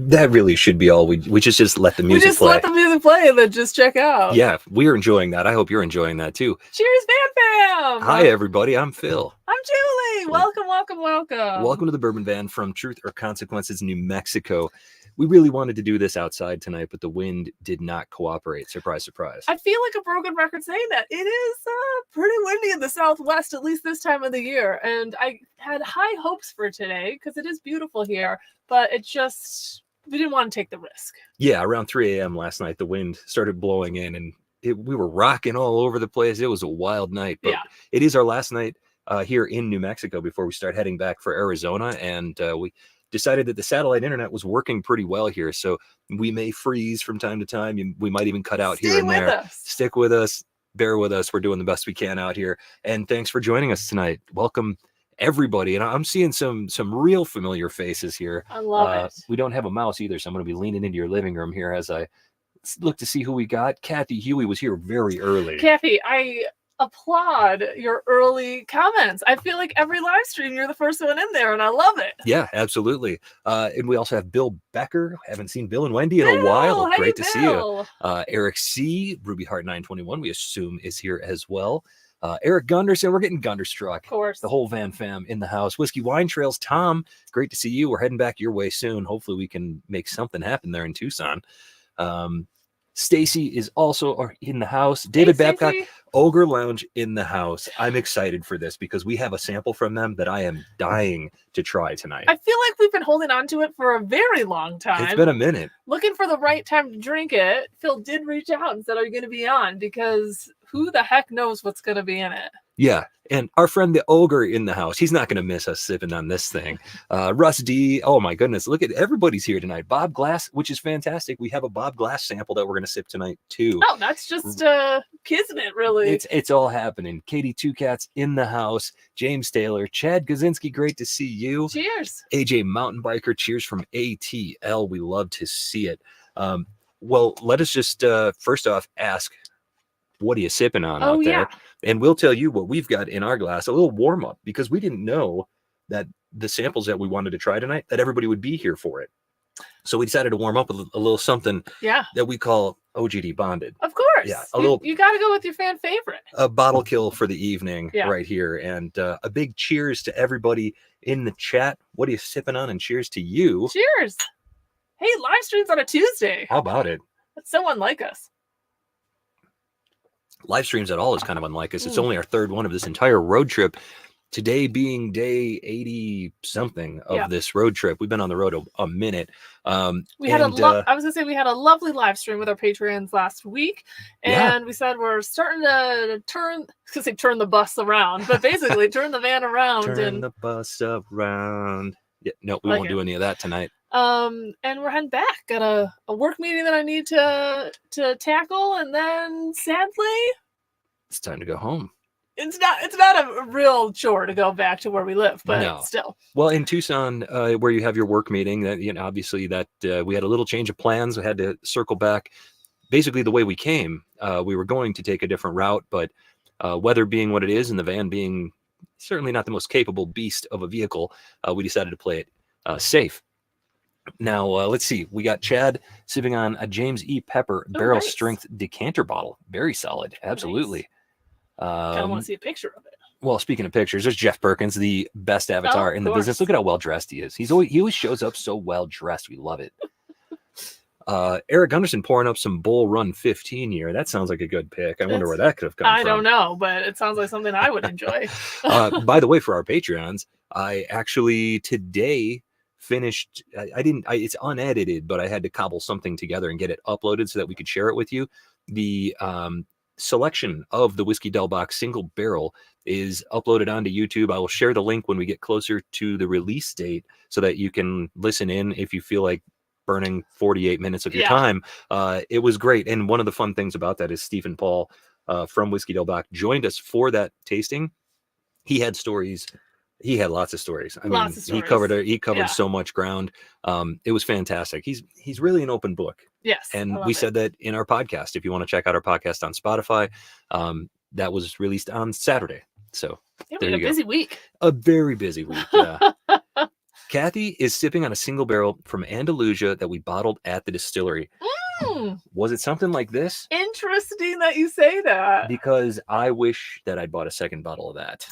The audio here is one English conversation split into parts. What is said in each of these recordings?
that really should be all. We just let the music play. Let the music play and then just check out. Yeah, we're enjoying that. I hope you're enjoying that too. Cheers, Van Fam! Hi, everybody. I'm Phil. I'm Julie. Welcome. Welcome to the Bourbon Van from Truth or Consequences, New Mexico. We really wanted to do this outside tonight, but the wind did not cooperate. Surprise, surprise. I feel like a broken record saying that. It is pretty windy in the Southwest, at least this time of the year. And I had high hopes for today because it is beautiful here, but we didn't want to take the risk. Yeah, around 3 a.m. last night, the wind started blowing in and we were rocking all over the place. It was a wild night, but It is our last night here in New Mexico before we start heading back for Arizona. And we decided that the satellite internet was working pretty well here. So we may freeze from time to time. We might even cut out here and there. Stick with us. Bear with us. We're doing the best we can out here. And thanks for joining us tonight. Welcome, everybody. And I'm seeing some real familiar faces here. I love it. We don't have a mouse either, so I'm going to be leaning into your living room here as I look to see who we got. Kathy Huey was here very early. Kathy, I applaud your early comments. I feel like every live stream you're the first one in there and I love it. Yeah, absolutely. And we also have Bill Becker. Haven't seen Bill and Wendy in a while. Hey, Great to see you. Eric C. Ruby Heart 921 we assume is here as well. Eric Gunderson, we're getting Gunderstruck. Of course. The whole Van Fam in the house. Whiskey Wine Trails, Tom, great to see you. We're heading back your way soon. Hopefully we can make something happen there in Tucson. Stacy is also in the house. David Babcock, Ogre Lounge in the house. I'm excited for this because we have a sample from them that I am dying to try tonight. I feel like we've been holding on to it for a very long time. It's been a minute. Looking for the right time to drink it. Phil did reach out and said, are you going to be on? Because who the heck knows what's going to be in it? Yeah. And our friend, the Ogre in the house, he's not going to miss us sipping on this thing. Russ D. Oh, my goodness. Look at everybody's here tonight. Bob Glass, which is fantastic. We have a Bob Glass sample that we're going to sip tonight, too. Oh, that's just kismet, really. It's all happening. Katie Two Cats in the house. James Taylor. Chad Gazinski, great to see you. Cheers. AJ Mountain Biker, cheers from ATL. We love to see it. Well, let us just first off ask, what are you sipping on out there? And we'll tell you what we've got in our glass, a little warm up, because we didn't know that the samples that we wanted to try tonight, that everybody would be here for it. So we decided to warm up a little something that we call OGD bonded. Of course. Yeah. You got to go with your fan favorite. A bottle kill for the evening right here. And a big cheers to everybody in the chat. What are you sipping on? And cheers to you. Cheers. Hey, live streams on a Tuesday. How about it? That's so unlike us. Live streams at all is kind of unlike us. It's only our third one of this entire road trip. Today being day 80 something of this road trip. We've been on the road a minute. We had we had a lovely live stream with our Patreons last week, and we said we're starting to turn the bus around, but basically turn the van around. Turn the bus around. Yeah, no, we won't do any of that tonight. And we're heading back. Got a work meeting that I need to tackle, and then sadly, it's time to go home. It's not a real chore to go back to where we live, but still. Well, in Tucson, where you have your work meeting, that obviously that we had a little change of plans. We had to circle back, basically the way we came. We were going to take a different route, but weather being what it is, and the van being certainly not the most capable beast of a vehicle, we decided to play it safe. Now, let's see. We got Chad sipping on a James E. Pepper barrel strength decanter bottle. Very solid. Absolutely. Nice. I want to see a picture of it. Well, speaking of pictures, there's Jeff Perkins, the best avatar in the business. Look at how well dressed he is. He always shows up so well dressed. We love it. Eric Gunderson pouring up some Bull Run 15 here. That sounds like a good pick. I wonder where that could have come from. I don't know, but it sounds like something I would enjoy. By the way, for our Patreons, I actually today finished. It's unedited, but I had to cobble something together and get it uploaded so that we could share it with you. The selection of the Whiskey Del Box single barrel is uploaded onto YouTube. I will share the link when we get closer to the release date so that you can listen in if you feel like burning 48 minutes of your time. It was great. And one of the fun things about that is Stephen Paul from Whiskey Del Box joined us for that tasting. He had stories. He had lots of stories. I mean, he covered so much ground. It was fantastic. He's really an open book. Yes. And we said that in our podcast. If you want to check out our podcast on Spotify, that was released on Saturday. So there you go. Busy week. A very busy week. Yeah. Kathy is sipping on a single barrel from Andalusia that we bottled at the distillery. Was it something like this? Interesting that you say that. Because I wish that I'd bought a second bottle of that.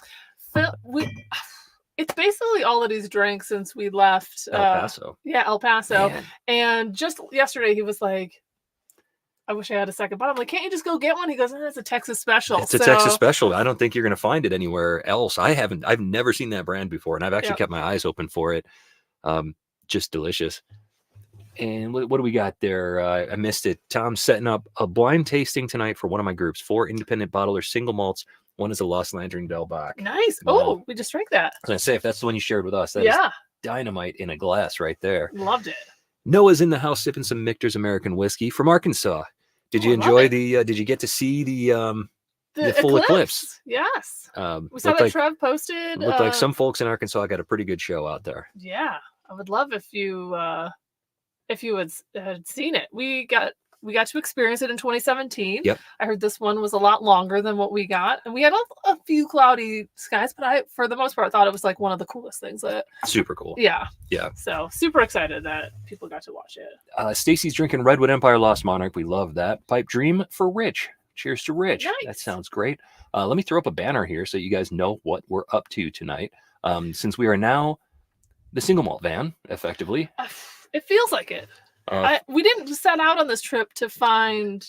It's basically all that he's drank since we left El Paso. El Paso. Man. And just yesterday he was like, I wish I had a second bottle. I'm like, can't you just go get one? He goes, it's a Texas special. It's a Texas special. I don't think you're going to find it anywhere else. I've never seen that brand before, and I've actually kept my eyes open for it. Just delicious. And what do we got there? I missed it. Tom's setting up a blind tasting tonight for one of my groups. 4 independent bottlers, single malts. One is a Lost Lantern Del Bach. Nice. Oh, we just drank that. I was going to say, if that's the one you shared with us, that is dynamite in a glass right there. Loved it. Noah's in the house sipping some Michter's American whiskey from Arkansas. Did you enjoy did you get to see the full eclipse? Yes. We saw that Trev posted. Looked like some folks in Arkansas got a pretty good show out there. Yeah. I would love if you had seen it. We got to experience it in 2017. Yep. I heard this one was a lot longer than what we got. And we had a few cloudy skies, but I, for the most part, thought it was like one of the coolest things. Super cool. Yeah. Yeah. So super excited that people got to watch it. Stacy's drinking Redwood Empire Lost Monarch. We love that. Pipe Dream for Rich. Cheers to Rich. Nice. That sounds great. Let me throw up a banner here so you guys know what we're up to tonight. Since we are now the single malt van, effectively. It feels like it. We didn't set out on this trip to find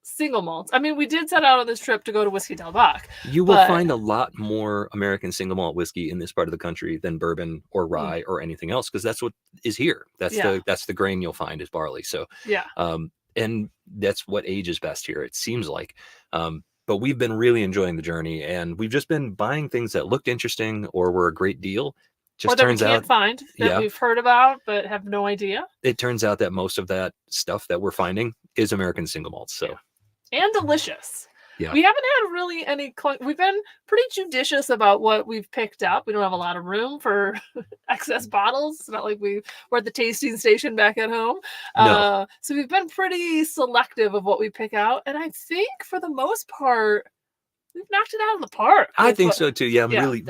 single malts. I mean, we did set out on this trip to go to Whiskey Del Bach. You will find a lot more American single malt whiskey in this part of the country than bourbon or rye or anything else, because that's what is here. That's the grain you'll find is barley. So and that's what ages best here, it seems like. But we've been really enjoying the journey, and we've just been buying things that looked interesting or were a great deal. Just or that turns we can't out, find that we've heard about but have no idea. It turns out that most of that stuff that we're finding is American single malts. So and delicious. Yeah. We haven't had really any we've been pretty judicious about what we've picked up. We don't have a lot of room for excess bottles. It's not like we're at the tasting station back at home. No. So we've been pretty selective of what we pick out. And I think for the most part, we've knocked it out of the park. I think so too. Yeah, I'm really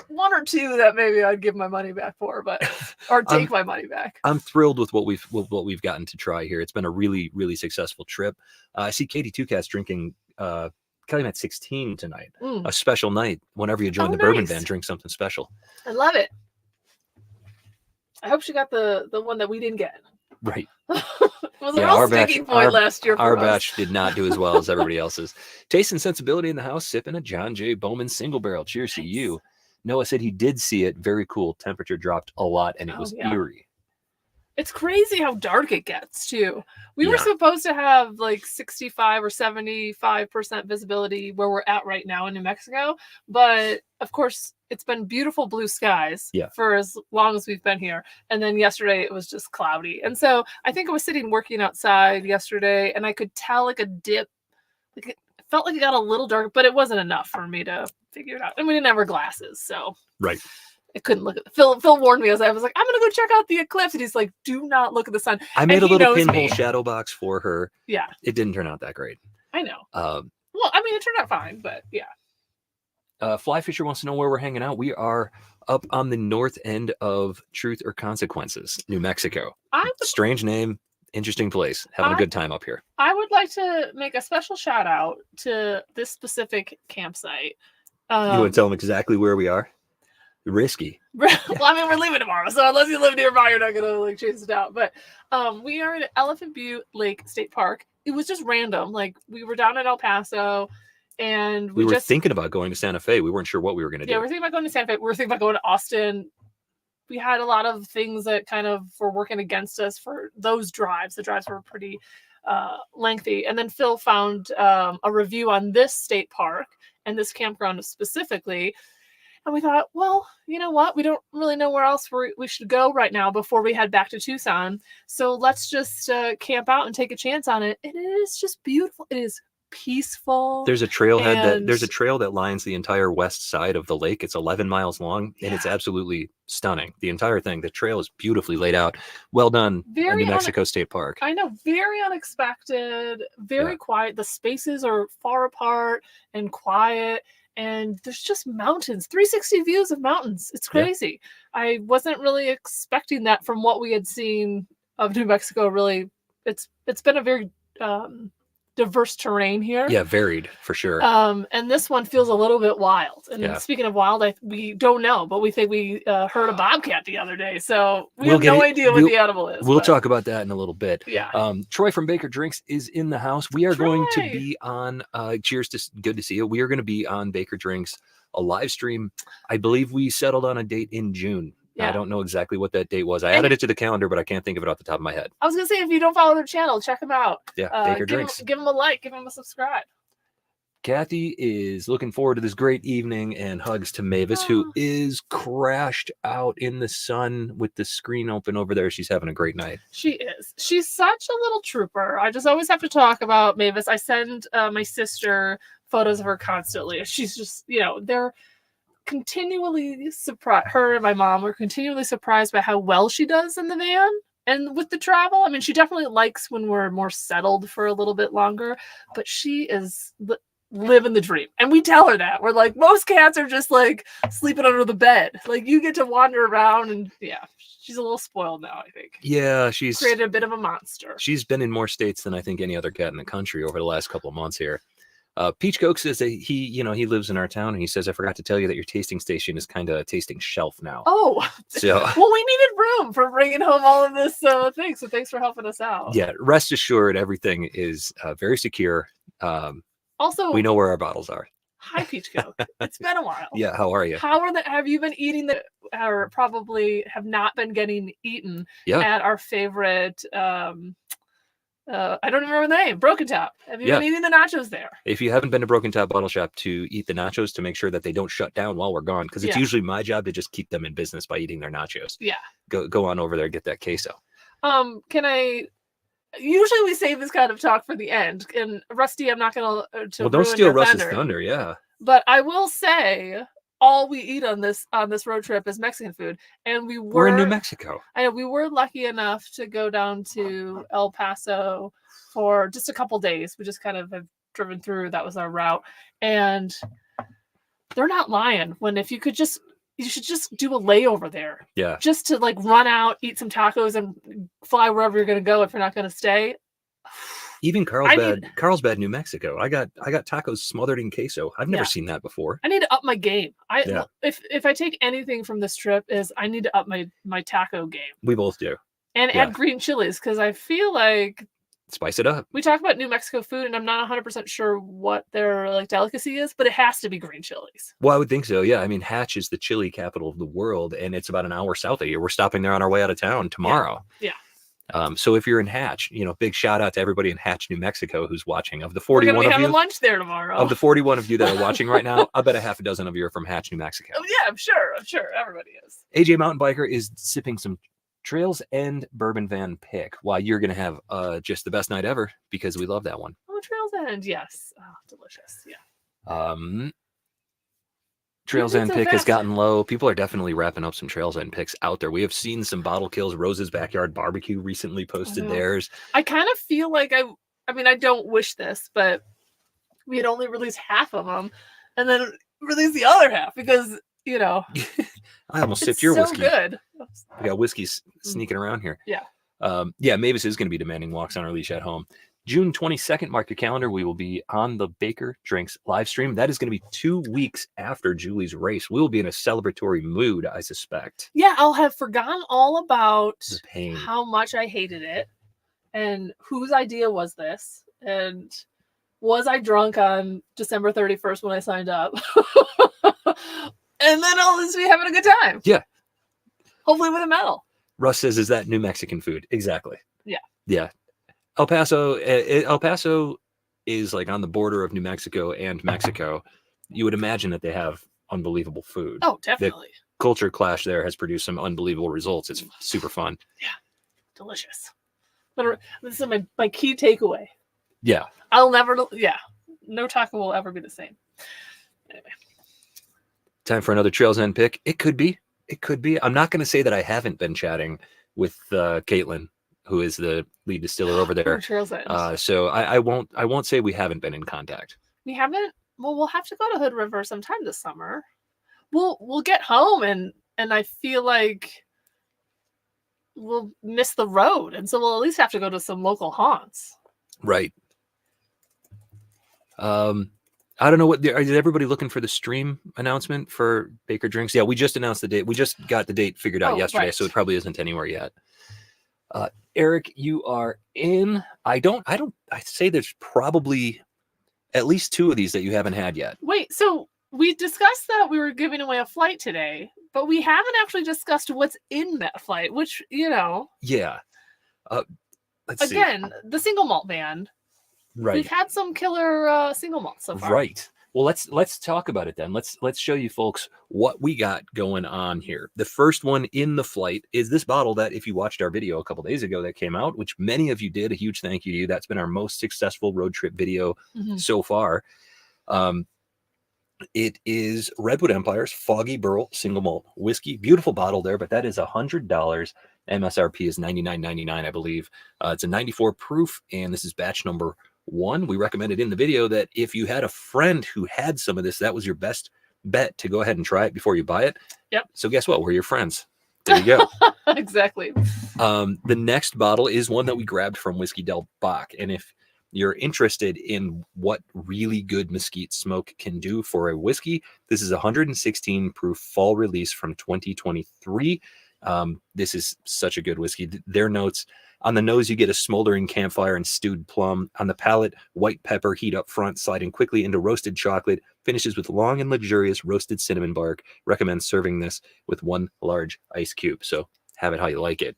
one or two that maybe I'd give my money back for, but or take my money back. I'm thrilled with what we've gotten to try here. It's been a really, really successful trip. I see Katie Two Cats drinking Calumet 16 tonight. A special night. Whenever you join the Bourbon Band, drink something special. I love it. I hope she got the one that we didn't get. Right. It was a real sticking point last year for our us. batch did not do as well as everybody else's. Taste and Sensibility in the house, sipping a John J. Bowman single barrel. Cheers to you. Noah said he did see it. Very cool. Temperature dropped a lot, and it was eerie. It's crazy how dark it gets, too. We were supposed to have like 65 or 75% visibility where we're at right now in New Mexico. But, of course, it's been beautiful blue skies for as long as we've been here. And then yesterday it was just cloudy. And so I think I was sitting working outside yesterday, and I could tell like a dip. Like it felt like it got a little dark, but it wasn't enough for me to figure it out. And we didn't have our glasses, so... Right. I couldn't look at the Phil warned me as I was like, I'm gonna go check out the eclipse, and he's like, do not look at the sun. I made a little pinhole shadow box for her. Yeah, it didn't turn out that great. I know. Well, I mean, it turned out fine, but Fly Fisher wants to know where we're hanging out. We are up on the north end of Truth or Consequences, New Mexico. Strange name, interesting place. Having a good time up here. I would like to make a special shout out to this specific campsite. You want to tell them exactly where we are? Risky. Well, I mean, we're leaving tomorrow, so unless you live nearby, you're not gonna like chase it out. But we are at Elephant Butte Lake State Park. It was just random. Like we were down in El Paso, and we were thinking about going to Santa Fe. We weren't sure what we were gonna do. Yeah, we were thinking about going to Santa Fe. We were thinking about going to Austin. We had a lot of things that kind of were working against us for those drives. The drives were pretty lengthy. And then Phil found a review on this state park and this campground specifically. And we thought, well, you know what? We don't really know where else we should go right now before we head back to Tucson. So let's just camp out and take a chance on it. And it is just beautiful. It is peaceful. There's a trailhead there's a trail that lines the entire west side of the lake. It's 11 miles long, and it's absolutely stunning. The entire thing. The trail is beautifully laid out. Well done, New Mexico State Park. I know, very unexpected, very quiet. The spaces are far apart and quiet. and there's just mountains, 360 views of mountains. It's Yeah. crazy. I wasn't really expecting that from what we had seen of New Mexico. Really, it's been a very diverse terrain here. Yeah, varied for sure. And this one feels a little bit wild. And Yeah. speaking of wild, we don't know, but we think we heard a bobcat the other day, so we We'll have get no it- idea what the animal is. We'll but talk about that in a little bit. Yeah. Troy from Baker Drinks is in the house. We are going to Troy! be on cheers to good to see you. We are going to be on Baker Drinks, a live stream. I believe we settled on a date in June. Yeah. I don't know exactly what that date was. I And- added it to the calendar, but I can't think of it off the top of my head. I was gonna say, if you don't follow their channel, check them out. Yeah, Baker give Drinks. them a like, give them a subscribe. Kathy is looking forward to this great evening, and hugs to Mavis, who Oh. is crashed out in the sun with the screen open over there. She's having a great night. She is. She's such a little trooper. I just always have to talk about Mavis. I send my sister photos of her constantly. She's just, they're continually surprised. Her and my mom were continually surprised by how well she does in the van and with the travel. I mean, she definitely likes when we're more settled for a little bit longer, but she is living the dream. And we tell her that. We're like, most cats are just like sleeping under the bed. Like, you get to wander around, and yeah, she's a little spoiled now, I think. Yeah, she's Created a bit of a monster. She's been in more states than I think any other cat in the country over the last couple of months here. Peach Coke says that he lives in our town, and he says, I forgot to tell you that your tasting station is kind of a tasting shelf now. Oh, So well, we needed room for bringing home all of this thing. So thanks for helping us out. yeah, rest assured, everything is very secure. Also, We know where our bottles are. hi, Peach Coke. It's been a while. Yeah, how are you? Have you been eating or probably have not been getting eaten Yeah. at our favorite, I don't even remember the name, Broken Top. Have you Yeah. been eating the nachos there? If you haven't been to Broken Top Bottle Shop to eat the nachos, to make sure that they don't shut down while we're gone, because it's Yeah. usually my job to just keep them in business by eating their nachos. Yeah. Go on over there, get that queso. Usually we save this kind of talk for the end, and Rusty, I'm not gonna Well, don't steal Russ's thunder. Yeah. But I will say, all we eat on this road trip is Mexican food, and We're in New Mexico. I know we were lucky enough to go down to El Paso for just a couple days. We just kind of have driven through. That was our route, and they're not lying. You should just do a layover there, Yeah. just to like run out, eat some tacos, and fly wherever you're going to go if you're not going to stay. Even Carlsbad, New Mexico. I got tacos smothered in queso. I've never Yeah. seen that before. I need to up my game. Yeah. If I take anything from this trip, is I need to up my taco game We both do. and Yeah. add green chilies, because I feel like Spice it up. we talk about New Mexico food, and I'm not 100% sure what their like delicacy is, but it has to be green chilies. Well, I would think so. Yeah. I mean, Hatch is the chili capital of the world, and it's about an hour south of here. We're stopping there on our way out of town tomorrow. Yeah. So if you're in Hatch, big shout out to everybody in Hatch, New Mexico, who's watching. Of the We're gonna 41 be of having you, lunch there tomorrow. of the 41 of you that are watching right now, I bet a half a dozen of you are from Hatch, New Mexico. Oh, yeah, I'm sure everybody is. AJ Mountain Biker is sipping some Trails End Bourbon Van Pick, while you're going to have just the best night ever, because we love that one. Oh, Trails End, yes. Oh, delicious. Yeah. Trails Moving End so Pick has fast. gotten low. People are definitely wrapping up some Trails End picks out there. We have seen some Bottle Kills. Rose's Backyard Barbecue recently posted know. theirs. I kind of feel like I mean, I don't wish this, but we had only released half of them, and then released the other half because I almost it's sipped your so whiskey. good. We got whiskeys sneaking around here. Yeah. Mavis is going to be demanding walks on our leash at home. June 22nd, mark your calendar. We will be on the Baker Drinks live stream. That is going to be 2 weeks after Julie's race. We will be in a celebratory mood, I suspect. Yeah, I'll have forgotten all about The pain. how much I hated it, and whose idea was this, and was I drunk on December 31st when I signed up? And then I'll just be having a good time. Yeah. Hopefully with a medal. Russ says, is that New Mexican food? Exactly. Yeah. Yeah. El Paso is like on the border of New Mexico and Mexico. You would imagine that they have unbelievable food. Oh, definitely. Culture clash there has produced some unbelievable results. It's super fun. Delicious. But this is my key takeaway. Yeah. No taco will ever be the same. Anyway. Time for another Trails End pick. It could be. I'm not going to say that I haven't been chatting with Caitlin, who is the lead distiller over there. Trails End. So I won't say we haven't been in contact. We haven't? Well, we'll have to go to Hood River sometime this summer. We'll get home and I feel like we'll miss the road, and so we'll at least have to go to some local haunts. Right. I don't know is everybody looking for the stream announcement for Baker Drinks? Yeah, we just announced the date. We just got the date figured out yesterday, right. so it probably isn't anywhere yet. Eric, you are in. I say there's probably at least 2 of these that you haven't had yet. Wait, so we discussed that we were giving away a flight today, but we haven't actually discussed what's in that flight, which, Yeah. Let's again, see. The single malt band. Right. We've had some killer single malts so far. Right. Well, let's talk about it then. Let's show you folks what we got going on here. The first one in the flight is this bottle that, if you watched our video a couple days ago that came out, which many of you did, a huge thank you to you. That's been our most successful road trip video so far. It is Redwood Empire's Foggy Burl Single Malt Whiskey. Beautiful bottle there, but that is $100. MSRP is $99.99, I believe. It's a 94 proof, and this is batch number 1. We recommended in the video that if you had a friend who had some of this, that was your best bet to go ahead and try it before you buy it. Yep. So guess what? We're your friends. There you go. Exactly. The next bottle is one that we grabbed from Whiskey Del Bach. And if you're interested in what really good mesquite smoke can do for a whiskey, this is a 116 proof fall release from 2023. This is such a good whiskey. Their notes: on the nose, you get a smoldering campfire and stewed plum. On the palate, white pepper heat up front, sliding quickly into roasted chocolate. Finishes with long and luxurious roasted cinnamon bark. Recommend serving this with 1 large ice cube. So have it how you like it.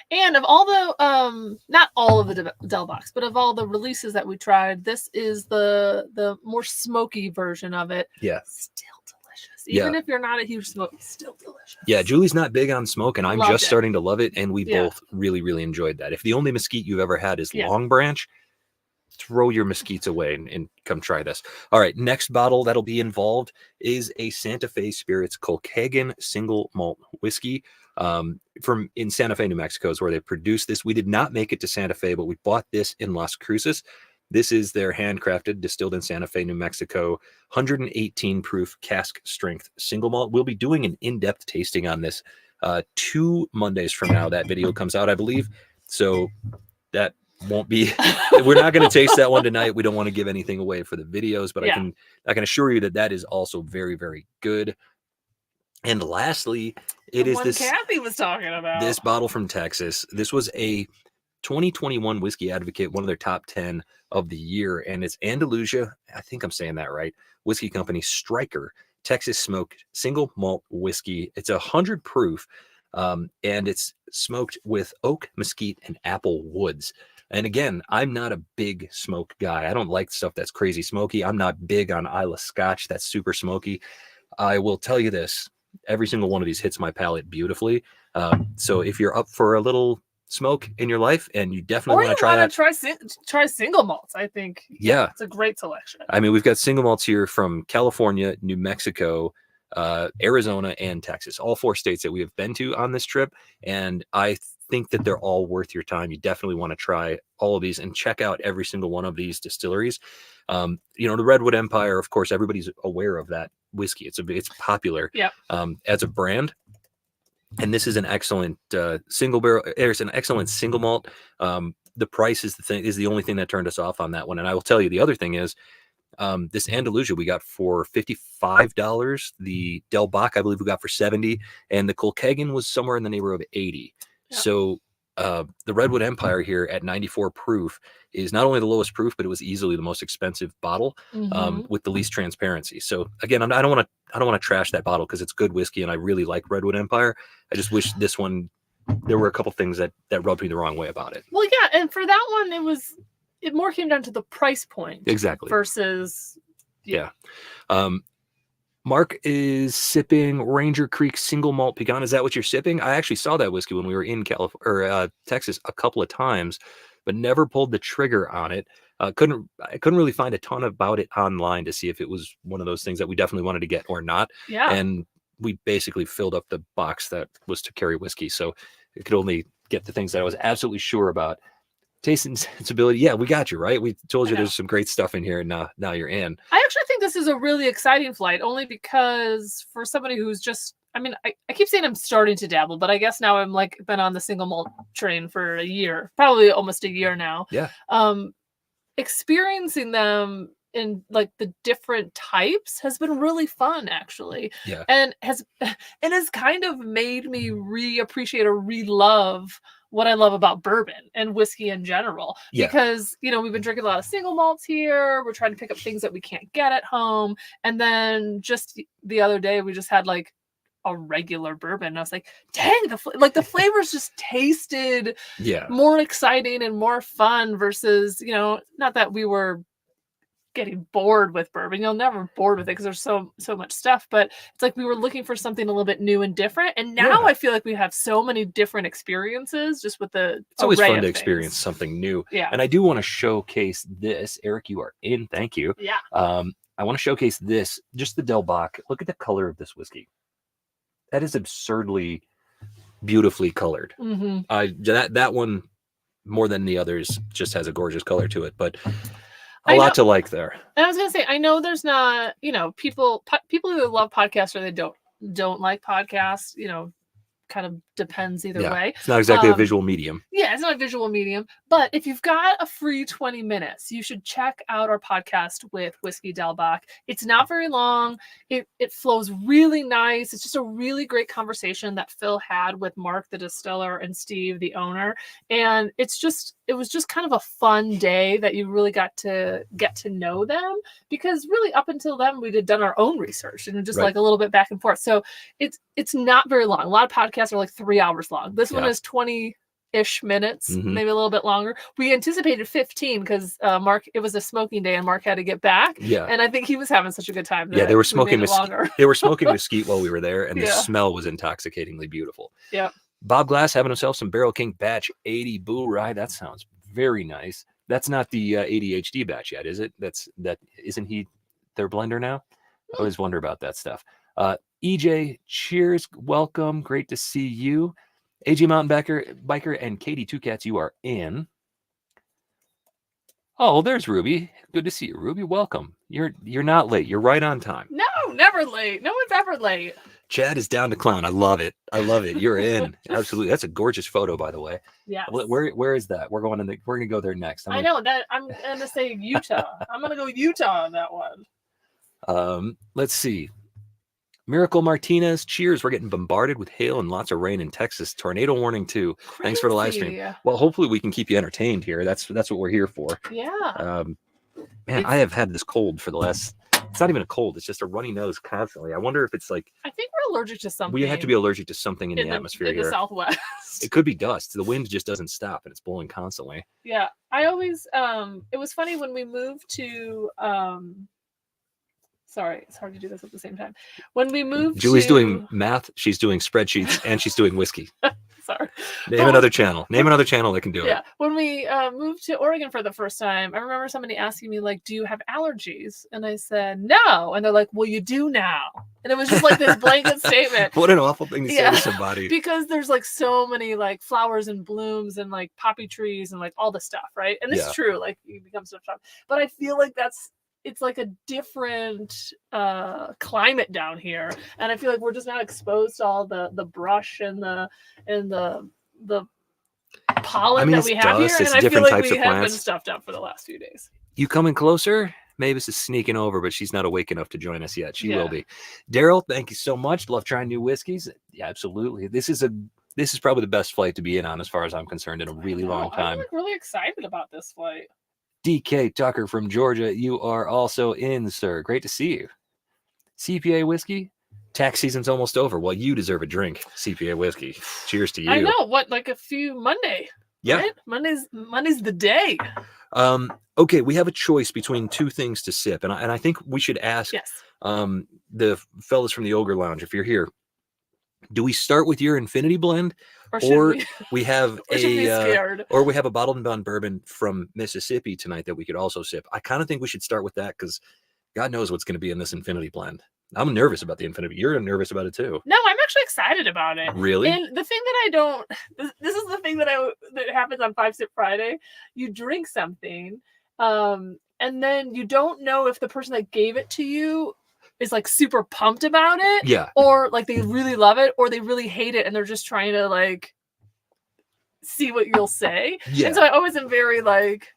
And of all the, not all of the Del Bachs, but of all the releases that we tried, this is the more smoky version of it. Yeah. Still delicious. Even if you're not a huge smoker, still delicious. Yeah, Julie's not big on smoke, and I'm just starting to love it, and we both really, really enjoyed that. If the only mesquite you've ever had is Long Branch, throw your mesquites away and come try this. All right, next bottle that'll be involved is a Santa Fe Spirits Contiguous Single Malt Whiskey. From in Santa Fe, New Mexico is where they produce this. We did not make it to Santa Fe, but we bought this in Las Cruces. This is their handcrafted, distilled in Santa Fe, New Mexico, 118 proof cask strength single malt. We'll be doing an in-depth tasting on this 2 Mondays from now. That video comes out, I believe. So that won't be, we're not going to taste that one tonight. We don't want to give anything away for the videos, but I can assure you that is also very, very good. And lastly, it is this Kathy was talking about. This bottle from Texas. This was a 2021 Whiskey Advocate, one of their top 10 of the year, and it's Andalusia, I think I'm saying that right, whiskey company Striker Texas smoked single malt whiskey. It's 100 proof, and it's smoked with oak, mesquite, and apple woods. And again, I'm not a big smoke guy. I don't like stuff that's crazy smoky. I'm not big on Isla Scotch that's super smoky. I will tell you this: every single one of these hits my palate beautifully. So if you're up for a little smoke in your life and you definitely want to try that, try single malts. I think it's a great selection. I mean, we've got single malts here from California, New Mexico, Arizona, and Texas, all 4 states that we have been to on this trip, and I think that they're all worth your time. You definitely want to try all of these and check out every single one of these distilleries. The Redwood Empire, of course, everybody's aware of that whiskey. It's popular as a brand. And this is an excellent single barrel. There's an excellent single malt. The price is the only thing that turned us off on that one. And I will tell you, the other thing is this Andalusia we got for $55. The Del Bach, I believe, we got for $70, and the Contiguous was somewhere in the neighborhood of $80. Yeah. So the Redwood Empire here at 94 proof is not only the lowest proof, but it was easily the most expensive bottle with the least transparency. So again, I don't want to trash that bottle because it's good whiskey and I really like Redwood Empire. I just wish this one, there were a couple things that rubbed me the wrong way about it. Well, yeah, and for that one, it more came down to the price point. Exactly. Versus Mark is sipping Ranger Creek Single Malt Pecan. Is that what you're sipping? I actually saw that whiskey when we were in Texas a couple of times, but never pulled the trigger on it. I couldn't really find a ton about it online to see if it was one of those things that we definitely wanted to get or not. Yeah. And we basically filled up the box that was to carry whiskey, so it could only get the things that I was absolutely sure about. Taste and sensibility. Yeah, we got you right. We told you there's some great stuff in here, and now you're in. I actually think this is a really exciting flight, only because for somebody who's just, I mean, I keep saying I'm starting to dabble, but I guess now I'm like been on the single malt train for a year, probably almost a year now. Yeah. Experiencing them in like the different types has been really fun, actually. Yeah. And has kind of made me reappreciate or re-love what I love about bourbon and whiskey in general. Yeah. Because, you know, we've been drinking a lot of single malts here. We're trying to pick up things that we can't get at home. And then just the other day, we just had like a regular bourbon. And I was like, dang, the flavors just tasted more exciting and more fun versus, you know, not that we were getting bored with bourbon. You'll never bored with it because there's so much stuff, but it's like we were looking for something a little bit new and different. And now I feel like we have so many different experiences just with the It's always fun to experience something new. Yeah. And I do want to showcase this. Eric, you are in. Thank you. Yeah. I want to showcase this, just the Del Bach. Look at the color of this whiskey. That is absurdly beautifully colored. That one, more than the others, just has a gorgeous color to it, but a lot to like there. And I was gonna say, I know there's not, you know, people who love podcasts or they don't like podcasts, you know, kind of depends either way. It's not exactly a visual medium. Yeah, it's not a visual medium. But if you've got a free 20 minutes, you should check out our podcast with Whiskey Del Bach. It's not very long. It flows really nice. It's just a really great conversation that Phil had with Mark, the distiller, and Steve, the owner. And it was just kind of a fun day that you really got to get to know them, because really up until then we had done our own research and just like a little bit back and forth. So it's not very long. A lot of podcasts are like 3 hours long. This one is 20-ish minutes, maybe a little bit longer. We anticipated 15 because Mark, it was a smoking day and Mark had to get back. Yeah. And I think he was having such a good time. Yeah, they were smoking mesquite while we were there, and the smell was intoxicatingly beautiful. Yeah. Bob Glass having himself some Barrel King Batch 80 Boo Rye. That sounds very nice. That's not the ADHD batch yet, is it? Isn't he their blender now? I always wonder about that stuff. EJ, cheers, welcome, great to see you. AJ Mountain Biker and Katie Two Cats, you are in. Oh, there's Ruby. Good to see you, Ruby. Welcome. You're not late. You're right on time. No, never late. No one's ever late. Chad is down to clown. I love it. You're in. Absolutely. That's a gorgeous photo, by the way. Yeah. Where is that? We're going to go there next. I know that. I'm gonna say Utah. I'm gonna go Utah on that one. Let's see. Miracle Martinez, cheers. We're getting bombarded with hail and lots of rain in Texas. Tornado warning too. Crazy. Thanks for the live stream. Well, hopefully we can keep you entertained here. That's what we're here for. Yeah. Man, I have had this cold for the last. It's not even a cold. It's just a runny nose constantly. I wonder if it's like. I think we're allergic to something. We have to be allergic to something in the atmosphere in here. The Southwest. It could be dust. The wind just doesn't stop and it's blowing constantly. Yeah, I always. It was funny when we moved to. Sorry, it's hard to do this at the same time. When we moved, Julie's doing math. She's doing spreadsheets, and she's doing whiskey. Sorry. Name another channel. Name another channel that can do it. Yeah. When we moved to Oregon for the first time, I remember somebody asking me, like, do you have allergies? And I said, no. And they're like, well, you do now. And it was just like this blanket statement. What an awful thing to say to somebody. Because there's like so many like flowers and blooms and like poppy trees and like all the stuff, right? And it's true, like you become stuff. But I feel like it's like a different climate down here, and I feel like we're just not exposed to all the brush and the pollen that we have here, and I feel like we have been stuffed up for the last few days. You coming closer? Mavis is sneaking over, but she's not awake enough to join us yet. She will be. Daryl, thank you so much. Love trying new whiskeys. Yeah, absolutely. This is probably the best flight to be in on, as far as I'm concerned, in a really long time. I'm really excited about this flight. DK Tucker from Georgia, you are also in, sir. Great to see you. CPA whiskey, tax season's almost over. Well, you deserve a drink, CPA whiskey. Cheers to you. I know, like a few Monday. Yeah, right? Monday's the day. Okay, we have a choice between two things to sip, and I think we should ask the fellas from the Ogre Lounge, if you're here, do we start with your Infinity Blend? Or we have a bottled and bond bourbon from Mississippi tonight that we could also sip. I kind of think we should start with that, because God knows what's going to be in this Infinity Blend. I'm nervous about the Infinity. You're nervous about it too. No, I'm actually excited about it. Really? And the thing that this is the thing that happens on 5 Sip Friday. You drink something, and and then you don't know if the person that gave it to you is like super pumped about it, Yeah. or like they really love it, or they really hate it and they're just trying to like see what you'll say. Yeah. And so I always am very like,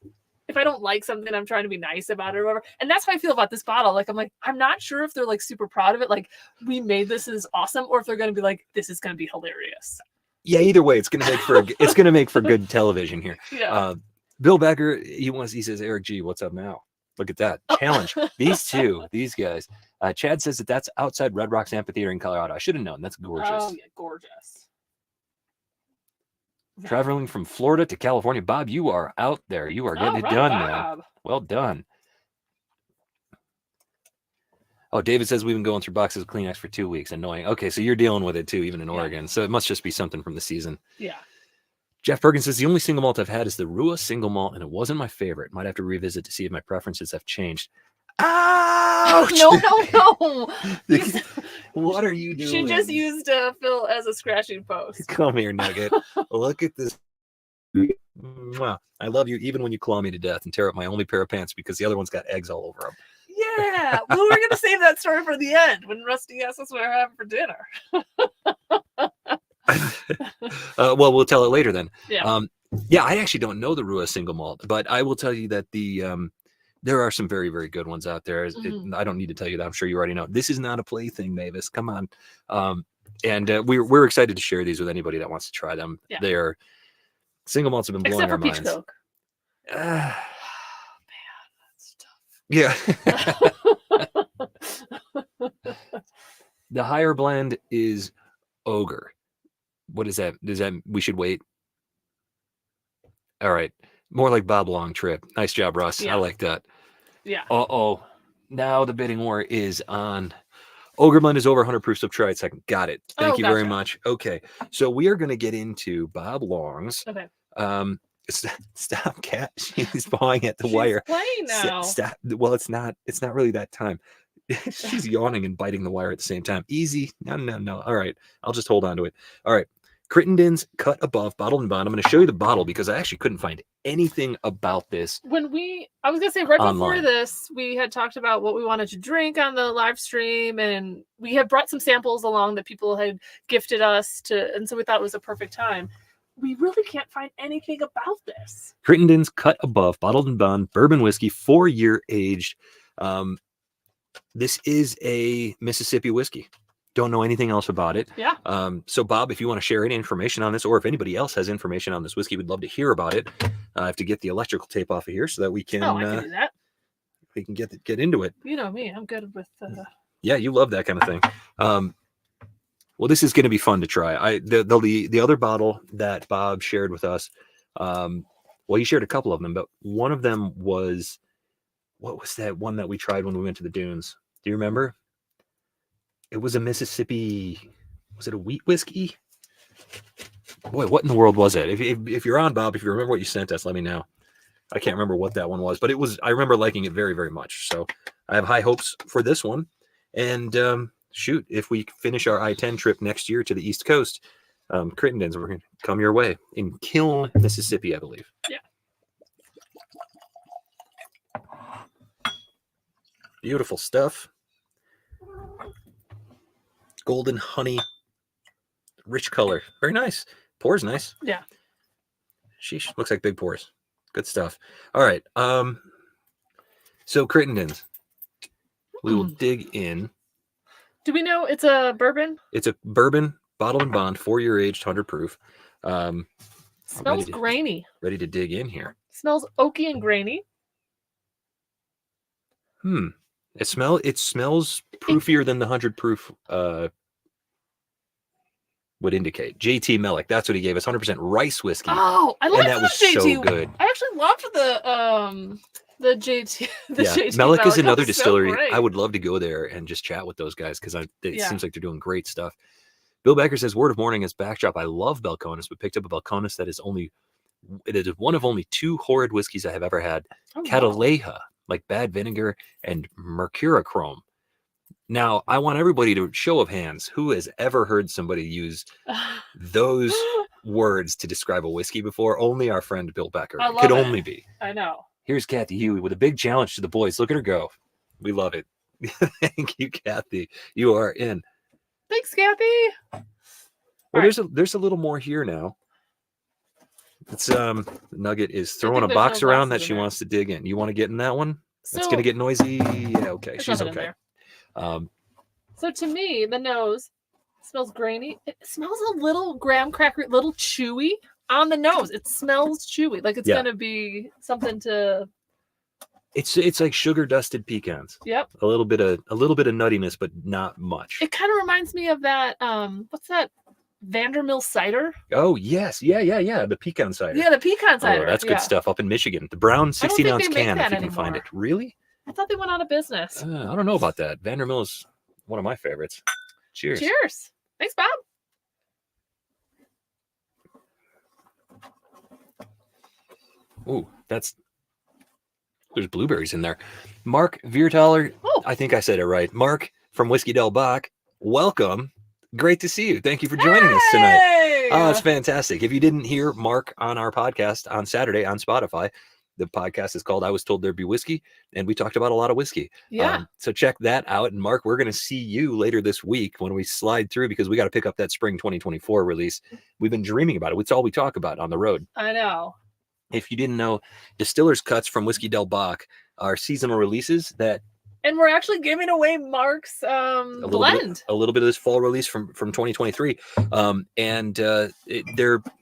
if I don't like something, I'm trying to be nice about it or whatever. And that's how I feel about this bottle. Like, I'm not sure if they're like super proud of it. Like, we made this is awesome, or if they're going to be like, this is going to be hilarious. Yeah. Either way, it's going to make for good television here. Yeah. Bill Becker, he says, Eric G, what's up now? Look at that challenge. These guys. Chad says that's outside Red Rocks Amphitheater in Colorado. I should have known. That's gorgeous. Oh, yeah, gorgeous. Traveling from Florida to California. Bob, you are out there. You are getting it done, man. Well done. Oh, David says we've been going through boxes of Kleenex for 2 weeks. Annoying. Okay, so you're dealing with it too, even in Oregon. So it must just be something from the season. Yeah. Jeff Perkins says the only single malt I've had is the Rua single malt, and it wasn't my favorite. Might have to revisit to see if my preferences have changed. Ouch! No. What are you doing? She just used Phil as a scratching post. Come here, Nugget. Look at this. Wow. I love you even when you claw me to death and tear up my only pair of pants because the other one's got eggs all over them. Yeah. Well, we're going to save that story for the end when Rusty asks us what we're having for dinner. Well, we'll tell it later then. Yeah. I actually don't know the Rua single malt, but I will tell you that there are some very, very good ones out there. I don't need to tell you that. I'm sure you already know. This is not a plaything, Mavis. Come on. And we're excited to share these with anybody that wants to try them. Yeah. They're single malts have been blowing our minds. Except for peach Coke. Yeah. The higher blend is Ogre. What is that? Does that we should wait? All right. More like Bob Long Trip. Nice job, Russ. Yeah. I like that. Yeah. Now the bidding war is on. Ogre blend is over 100 proof, so try it second. Got it. Thank you very much. Okay. So we are going to get into Bob Long's. Okay. Stop, cat. She's pawing at the wire. Playing now. Stop. Well, it's not really that time. She's yawning and biting the wire at the same time. Easy. No. All right. I'll just hold on to it. All right. Crittenden's cut above, bottled and bond. I'm going to show you the bottle because I actually couldn't find anything about this. I was going to say right online. before this, we had talked about what we wanted to drink on the live stream, and we had brought some samples along that people had gifted us and so we thought it was a perfect time. We really can't find anything about this. Crittenden's cut above, bottled and bond, bourbon whiskey, 4-year aged. This is a Mississippi whiskey. Don't know anything else about it. Yeah. So, Bob, if you want to share any information on this, or if anybody else has information on this whiskey, we'd love to hear about it. I have to get the electrical tape off of here so that we can. I can do that. We can get into it. You know me, I'm good with. Yeah, you love that kind of thing. Well, this is going to be fun to try. The other bottle that Bob shared with us. Well, he shared a couple of them, but one of them was, what was that one that we tried when we went to the dunes? Do you remember? It was a Mississippi. Was it a wheat whiskey? Boy, what in the world was it? If you're on, Bob, if you remember what you sent us, let me know. I can't remember what that one was, but I remember liking it very, very much. So I have high hopes for this one. And shoot, if we finish our I-10 trip next year to the East Coast, Crittenden's, we're going to come your way in Kiln, Mississippi, I believe. Yeah. Beautiful stuff. Golden honey, rich color. Very nice. Pours nice. Yeah. Sheesh. Looks like big pores. Good stuff. All right. So Crittenden's. We will dig in. Do we know it's a bourbon? It's a bourbon, bottled and bond, 4-year aged, 100 proof. Smells grainy. Ready to dig in here. Smells oaky and grainy. It smells proofier than the 100 proof would indicate. JT Mellick, that's what he gave us. 100% rice whiskey. Oh, I love that was JT. so good. I actually loved the JT. JT Mellick is another distillery. So I would love to go there and just chat with those guys because it seems like they're doing great stuff. Bill Becker says, word of warning as backdrop. I love Balcones, but picked up a Balcones that is one of only 2 horrid whiskeys I have ever had. Cataleja, like bad vinegar, and mercurochrome. Now, I want everybody to show of hands. Who has ever heard somebody use those words to describe a whiskey before? Only our friend Bill Becker. It could only be. I know. Here's Kathy Huey with a big challenge to the boys. Look at her go. We love it. Thank you, Kathy. You are in. Thanks, Kathy. Well, there's a little more here now. It's Nugget is throwing a box around that she wants to dig in. You want to get in that one? It's gonna get noisy. Yeah, okay. She's okay. So to me, the nose smells grainy. It smells a little graham cracker, little chewy on the nose. It smells chewy, like it's gonna be something to. It's like sugar dusted pecans. Yep. A little bit of nuttiness, but not much. It kind of reminds me of that. What's that? Vandermill cider. Oh yes, yeah. The pecan cider. Yeah, the pecan cider. Oh, that's good stuff up in Michigan. The brown 16-ounce can, if you can find it. Really? I thought they went out of business. I don't know about that. Vandermill is one of my favorites. Cheers. Cheers. Thanks, Bob. Ooh, there's blueberries in there. Mark Viertaler. Oh. I think I said it right. Mark from Whiskey Del Bach. Welcome. Great to see you. Thank you for joining us tonight. Oh, it's fantastic. If you didn't hear Mark on our podcast on Saturday on Spotify, the podcast is called I Was Told There'd Be Whiskey, and we talked about a lot of whiskey. Yeah. So check that out. And Mark, we're going to see you later this week when we slide through, because we got to pick up that spring 2024 release. We've been dreaming about it. It's all we talk about on the road. I know. If you didn't know, Distiller's Cuts from Whiskey Del Bach are seasonal releases that. And we're actually giving away Mark's blend. A little bit of this fall release from 2023.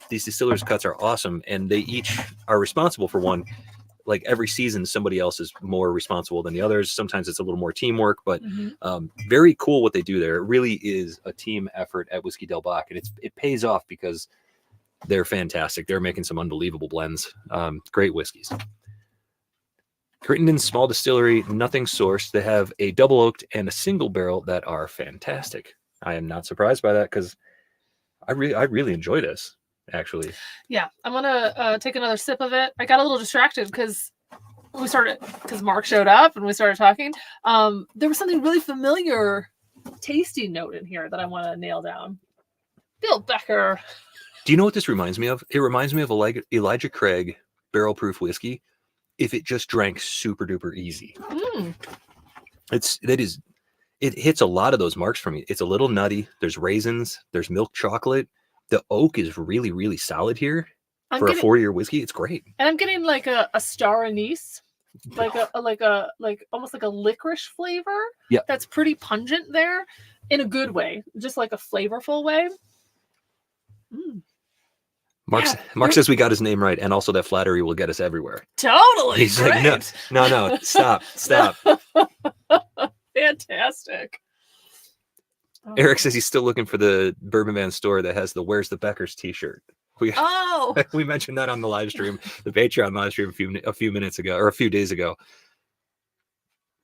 These Distiller's Cuts are awesome, and they each are responsible for one. Like every season, somebody else is more responsible than the others. Sometimes it's a little more teamwork, but very cool what they do there. It really is a team effort at Whiskey Del Bach, and it pays off because they're fantastic. They're making some unbelievable blends. Great whiskeys. Critenden small distillery, nothing sourced. They have a double oaked and a single barrel that are fantastic. I am not surprised by that because I really enjoy this, actually. Yeah, I'm gonna take another sip of it. I got a little distracted because Mark showed up and we started talking. There was something really familiar, tasty note in here that I want to nail down. Bill Becker. Do you know what this reminds me of? It reminds me of Elijah Craig barrel proof whiskey. If it just drank super duper easy. It hits a lot of those marks for me. It's a little nutty. There's raisins. There's milk chocolate. The oak is really, really solid here a 4-year whiskey. It's great. And I'm getting like a star anise, like almost like a licorice flavor. Yeah, that's pretty pungent there, in a good way, just like a flavorful way. Mark says we got his name right, and also that flattery will get us everywhere. Totally. He's like, no, stop. Fantastic. Eric says he's still looking for the Bourbon Van store that has the "Where's the Beckers" T-shirt. We mentioned that on the live stream, the Patreon live stream a few minutes ago, or a few days ago.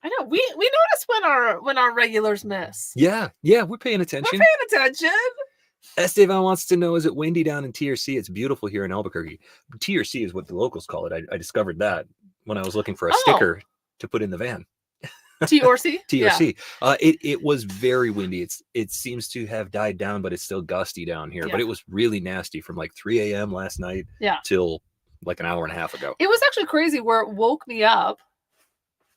I know we notice when our regulars miss. Yeah, we're paying attention. Estevan wants to know, is it windy down in TRC? It's beautiful here in Albuquerque. TRC is what the locals call it. I discovered that when I was looking for a sticker to put in the van. TRC? TRC. Yeah. It was very windy. It seems to have died down, but it's still gusty down here. Yeah. But it was really nasty from like 3 a.m. last night till like an hour and a half ago. It was actually crazy where it woke me up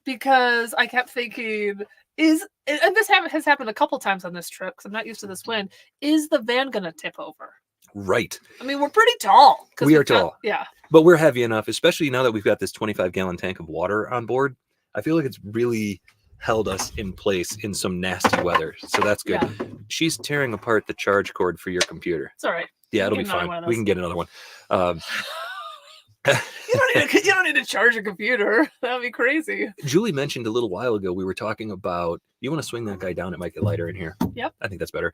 because I kept thinking, and this has happened a couple times on this trip because I'm not used to this wind. Is the van gonna tip over? Right. I mean, we're pretty tall. We are tall. Yeah. But we're heavy enough, especially now that we've got this 25-gallon tank of water on board. I feel like it's really held us in place in some nasty weather. So that's good. Yeah. She's tearing apart the charge cord for your computer. It's all right. Yeah, it'll be fine. We can get another one. You don't need to charge a computer. That would be crazy. Julie mentioned a little while ago, we were talking about, you want to swing that guy down? It might get lighter in here. Yep. I think that's better.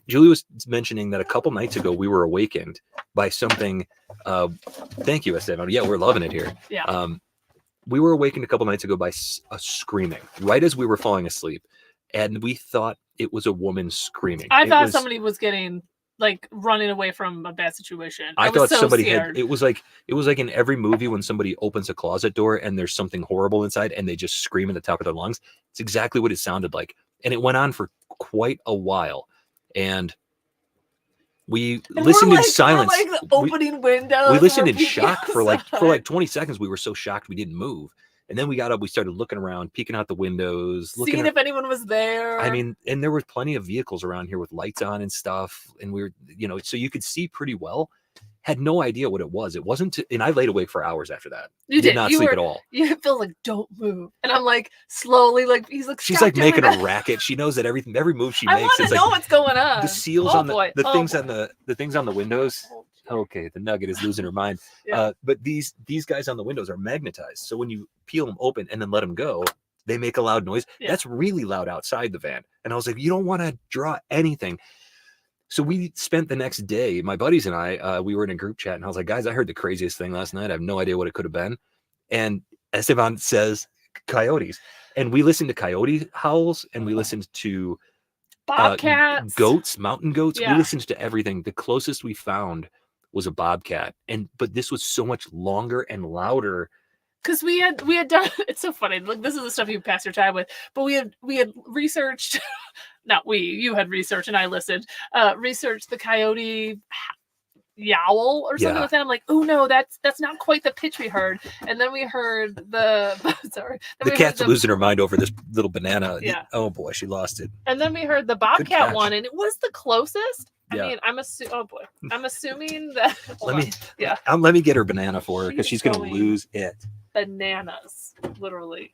Julie was mentioning that a couple nights ago, we were awakened by something. Thank you, Esteban. Yeah, we're loving it here. Yeah. We were awakened a couple nights ago by a screaming right as we were falling asleep. And we thought it was a woman screaming. I thought somebody was getting like running away from a bad situation. I thought somebody scared. It was like in every movie when somebody opens a closet door and there's something horrible inside and they just scream at the top of their lungs. It's exactly what it sounded like. And it went on for quite a while. And We And listened we're in silence. We're like the opening windows. We listened in peeking shock for outside. like 20 seconds. We were so shocked we didn't move. And then we got up, we started looking around, peeking out the windows, seeing if anyone was there. I mean, and there were plenty of vehicles around here with lights on and stuff. And we were, you know, so you could see pretty well. Had no idea what it was. It wasn't, and I laid awake for hours after that. You did not sleep at all. You feel like, don't move. And I'm like, slowly, like, he's like, she's like making a racket. She knows that every move she makes. I want to know what's going on. The seals on the things on the windows. Okay, the nugget is losing her mind. Yeah. But these guys on the windows are magnetized. So when you peel them open and then let them go, they make a loud noise. Yeah. That's really loud outside the van. And I was like, you don't want to draw anything. So we spent the next day, my buddies and I, we were in a group chat, and I was like, guys, I heard the craziest thing last night. I have no idea what it could have been. And Esteban says coyotes. And we listened to coyote howls, and we listened to bobcats, goats, mountain goats. Yeah. We listened to everything. The closest we found was a bobcat. But this was so much longer and louder. Because we had done, it's so funny. Like, this is the stuff you pass your time with. But we had researched, you had researched and I listened, researched the coyote yowl or something like that. I'm like, oh no, that's not quite the pitch we heard. And then we heard the the cat's losing her mind over this little banana. Yeah. Oh boy, she lost it. And then we heard the bobcat one, and it was the closest. Yeah. I mean, I'm assuming that. Let me get her banana for her, because she's gonna lose it. Bananas, literally.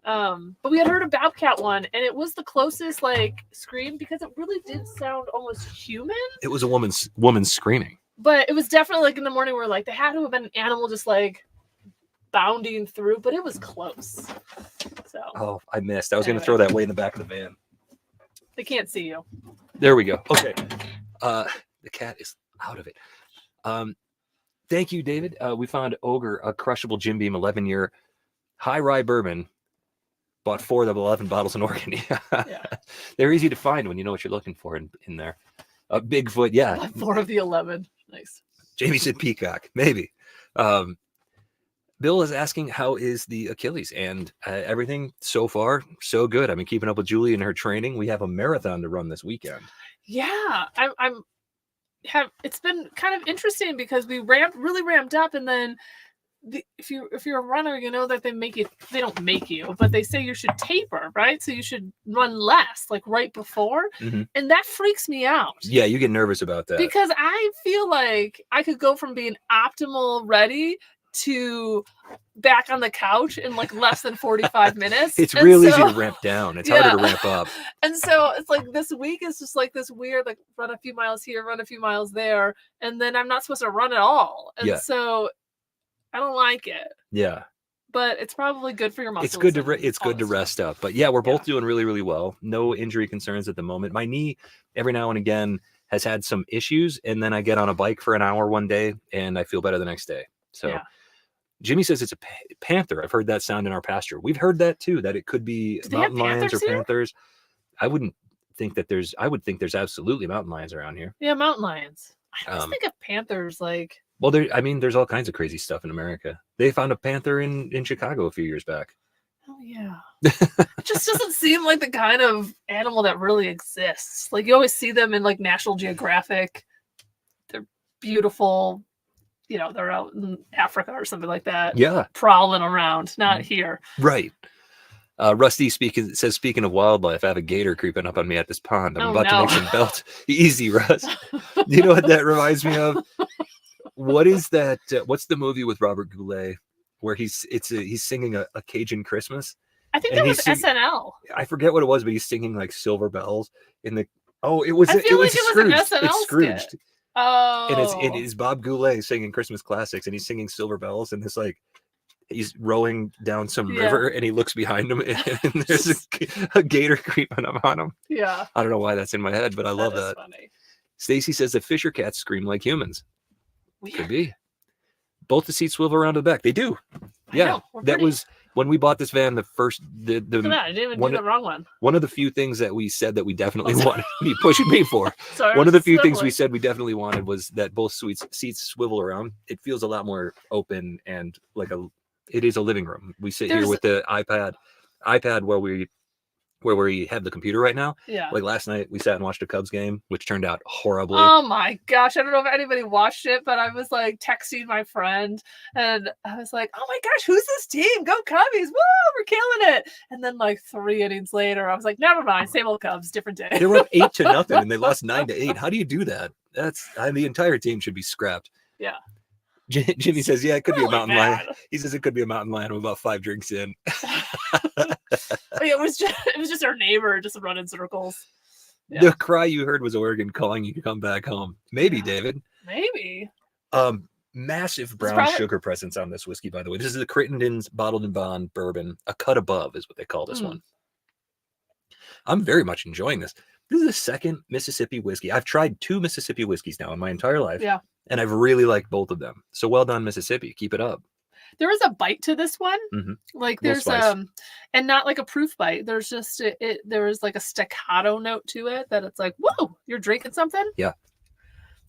But we had heard a bobcat one, and it was the closest like scream, because it really did sound almost human. It was a woman screaming. But it was definitely like in the morning where like they had to have been an animal just like bounding through, but it was close. So I missed. I was gonna throw that way in the back of the van. They can't see you. There we go. Okay. The cat is out of it. Thank you, David. We found Ogre, a crushable Jim Beam 11-year high rye bourbon. Bought 4 of the 11 bottles in Oregon. Yeah. They're easy to find when you know what you're looking for in there. Bigfoot, yeah. Bought 4 of the 11. Nice. Jamie said peacock, maybe. Bill is asking, how is the Achilles? And everything so far, so good. I've been keeping up with Julie in her training. We have a marathon to run this weekend. Yeah, it's been kind of interesting because we really ramped up, and then if you're a runner, you know that they don't make you, but they say you should taper, right? So you should run less, like right before, and that freaks me out. Yeah, you get nervous about that because I feel like I could go from being optimal ready to back on the couch in like less than 45 minutes. It's real easy to ramp down. It's harder to ramp up. And so it's like this week is just like this weird, like run a few miles here, run a few miles there, and then I'm not supposed to run at all. And so I don't like it. Yeah. But it's probably good for your muscles. It's good to rest up. But yeah, we're both doing really, really well. No injury concerns at the moment. My knee every now and again has had some issues, and then I get on a bike for an hour one day and I feel better the next day. So Jimmy says it's a panther. I've heard that sound in our pasture. We've heard that too, that it could be mountain lions or panthers. I would think there's absolutely mountain lions around here. Yeah, mountain lions. I always think of panthers like. Well, there's all kinds of crazy stuff in America. They found a panther in Chicago a few years back. Oh yeah. It just doesn't seem like the kind of animal that really exists. Like you always see them in like National Geographic. They're beautiful. You know, they're out in Africa or something like that. Yeah. Prowling around, not here. Right. Rusty says, speaking of wildlife, I have a gator creeping up on me at this pond. I'm about to make some belt. Easy, Russ. You know what that reminds me of? What is that? What's the movie with Robert Goulet where he's singing a Cajun Christmas? I think that was SNL. I forget what it was, but he's singing like Silver Bells in the. Oh, it was. I feel like it was an SNL It's Scrooged. Skit. Oh. And it's Bob Goulet singing Christmas classics, and he's singing Silver Bells, and it's like he's rowing down some river, and he looks behind him, and there's a gator creeping up on him. Yeah. I don't know why that's in my head, but I love that. Funny. Stacy says that Fisher cats scream like humans. Weird. Could be. Both the seats swivel around to the back. They do. Yeah, that was when we bought this van. The first, I didn't even do the wrong one. One of the few things that we said that we definitely wanted. You pushing me for. Sorry, one of the few things we said we definitely wanted was that both seats swivel around. It feels a lot more open and like it is a living room. We sit here with the iPad where we where we have the computer right now. Yeah. Like last night, we sat and watched a Cubs game, which turned out horribly. Oh my gosh. I don't know if anybody watched it, but I was like texting my friend and I was like, oh my gosh, who's this team? Go Cubbies. Woo, we're killing it. And then like 3 innings later, I was like, never mind. Same old Cubs, different day. They were up 8-0 and they lost 9-8. How do you do that? The entire team should be scrapped. Yeah. Jimmy says, yeah, it could be a Really mountain bad. lion. He says it could be a mountain lion. I'm about 5 drinks in. It was just our neighbor just running circles. Yeah. The cry you heard was Oregon calling you to come back home. Maybe, David. Maybe. Massive brown sugar presence on this whiskey, by the way. This is the Crittenden's Bottled and Bond Bourbon. A cut above is what they call this one. I'm very much enjoying this. This is the second Mississippi whiskey. I've tried 2 Mississippi whiskeys now in my entire life. Yeah. And I've really liked both of them. So well done, Mississippi. Keep it up. There is a bite to this one. Like there's and not like a proof bite. There's just there is like a staccato note to it that it's like, whoa, you're drinking something. Yeah.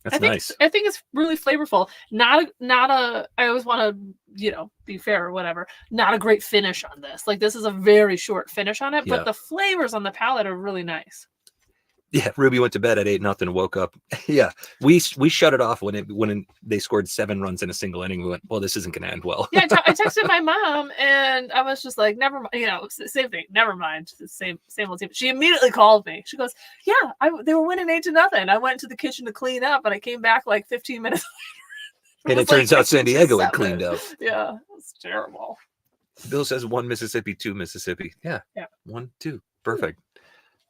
That's nice. I think it's really flavorful. Not a I always want to, be fair or whatever. Not a great finish on this. Like this is a very short finish on it, but the flavors on the palate are really nice. Yeah, Ruby went to bed at 8-0 and woke up. Yeah, we shut it off when they scored 7 runs in a single inning. We went, well, this isn't going to end well. Yeah, I texted my mom and I was just like, never mind. Same thing. Never mind. The same old team. She immediately called me. She goes, yeah, they were winning 8-0. I went to the kitchen to clean up, and I came back like 15 minutes later. And it turns out San Diego had cleaned up. Yeah, it was terrible. Bill says 1 Mississippi, 2 Mississippi. Yeah. 1, 2. Perfect.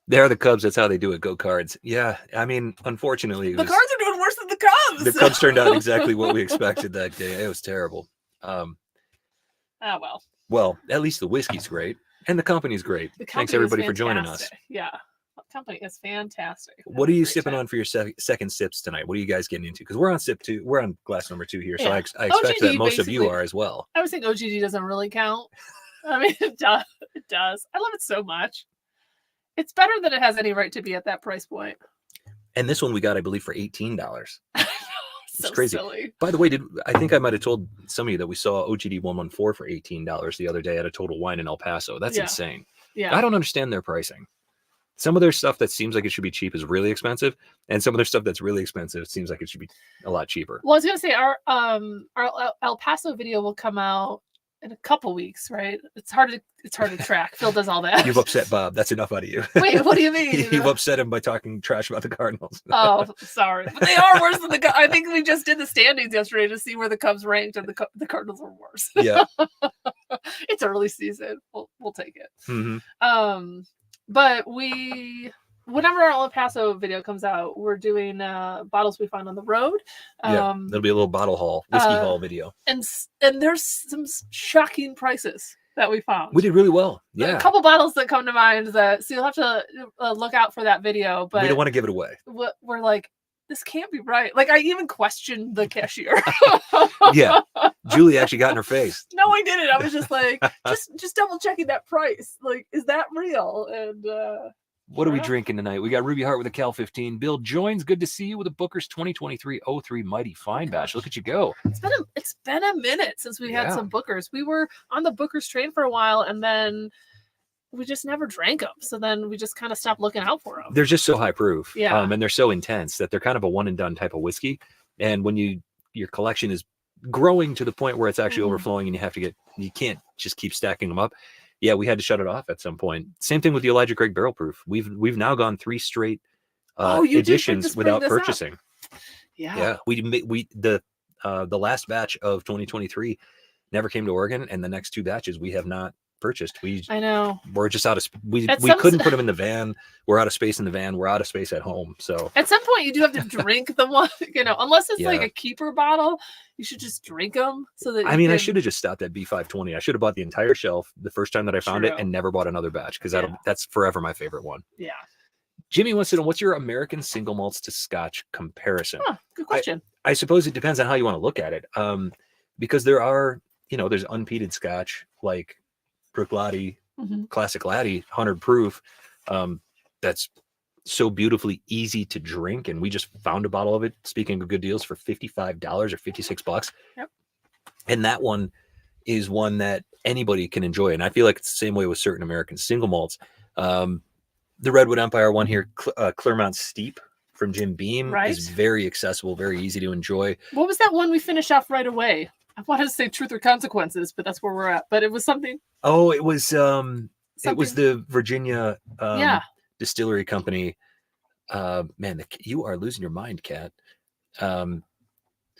They are the Cubs. That's how they do it. Go Cards. Yeah. I mean, unfortunately, the Cards are doing worse than the Cubs. The Cubs turned out exactly what we expected that day. It was terrible. Well. Well, at least the whiskey's great. And the company's great. Thanks, everybody, for joining us. Yeah. The company is fantastic. What are you sipping on for your second sips tonight? What are you guys getting into? Because we're on sip 2. We're on glass number 2 here. So I expect OGD, that most of you are as well. I would think OGD doesn't really count. I mean, it does. It does. I love it so much. It's better than it has any right to be at that price point. And this one we got, I believe, for $18. It's crazy. Silly. By the way, I think I might have told some of you that we saw OGD 114 for $18 the other day at a Total Wine in El Paso. That's insane. Yeah. I don't understand their pricing. Some of their stuff that seems like it should be cheap is really expensive, and some of their stuff that's really expensive seems like it should be a lot cheaper. Well, I was gonna say our El Paso video will come out in a couple weeks, right? It's hard to track. Phil does all that. You've upset Bob. That's enough out of you. Wait, what do you mean? You've upset him by talking trash about the Cardinals. Oh, sorry. But they are worse than the Cubs. I think we just did the standings yesterday to see where the Cubs ranked, and the Cardinals were worse. Yeah. It's early season. We'll take it. Mm-hmm. But whenever our El Paso video comes out, we're doing bottles we find on the road. There'll be a little bottle haul, whiskey haul video. And there's some shocking prices that we found. We did really well. Yeah. A couple bottles that come to mind so you'll have to look out for that video. But we don't want to give it away. We're like, this can't be right. Like I even questioned the cashier. Yeah. Julie actually got in her face. No, I didn't. I was just like, just double checking that price. Like, is that real? And what are we drinking tonight? We got Ruby Hart with a Cal 15. Bill joins. Good to see you with a Booker's 2023-03 Mighty Fine Batch. Look at you go. It's been a minute since we had some Bookers. We were on the Booker's train for a while, and then we just never drank them. So then we just kind of stopped looking out for them. They're just so high proof. Yeah. And they're so intense that they're kind of a one and done type of whiskey. And when your collection is growing to the point where it's actually overflowing and you can't just keep stacking them up. Yeah, we had to shut it off at some point. Same thing with the Elijah Craig Barrel Proof. We've now gone 3 straight editions without purchasing. Yeah. The last batch of 2023 never came to Oregon, and the next 2 batches we have not purchased. I know. We're just out of we couldn't put them in the van. We're out of space in the van. We're out of space at home. So at some point you do have to drink the one, unless it's like a keeper bottle, you should just drink them so that I should have just stopped at B520. I should have bought the entire shelf the first time that I found it and never bought another batch because that's forever my favorite one. Yeah. Jimmy wants to know, what's your American single malts to Scotch comparison? Good question. I suppose it depends on how you want to look at it. Because there are, there's unpeated Scotch like Brook Laddie, Classic Laddie, 100 proof. That's so beautifully easy to drink. And we just found a bottle of it, speaking of good deals, for $55 or $56. Yep. And that one is one that anybody can enjoy. And I feel like it's the same way with certain American single malts. The Redwood Empire one here, Clermont Steep from Jim Beam, Right. is very accessible, very easy to enjoy. What was that one we finished off right away? I wanted to say Truth or Consequences, but that's where we're at. But it was something. Oh, it was the Virginia Yeah. Distillery Company. Man, you are losing your mind, Kat.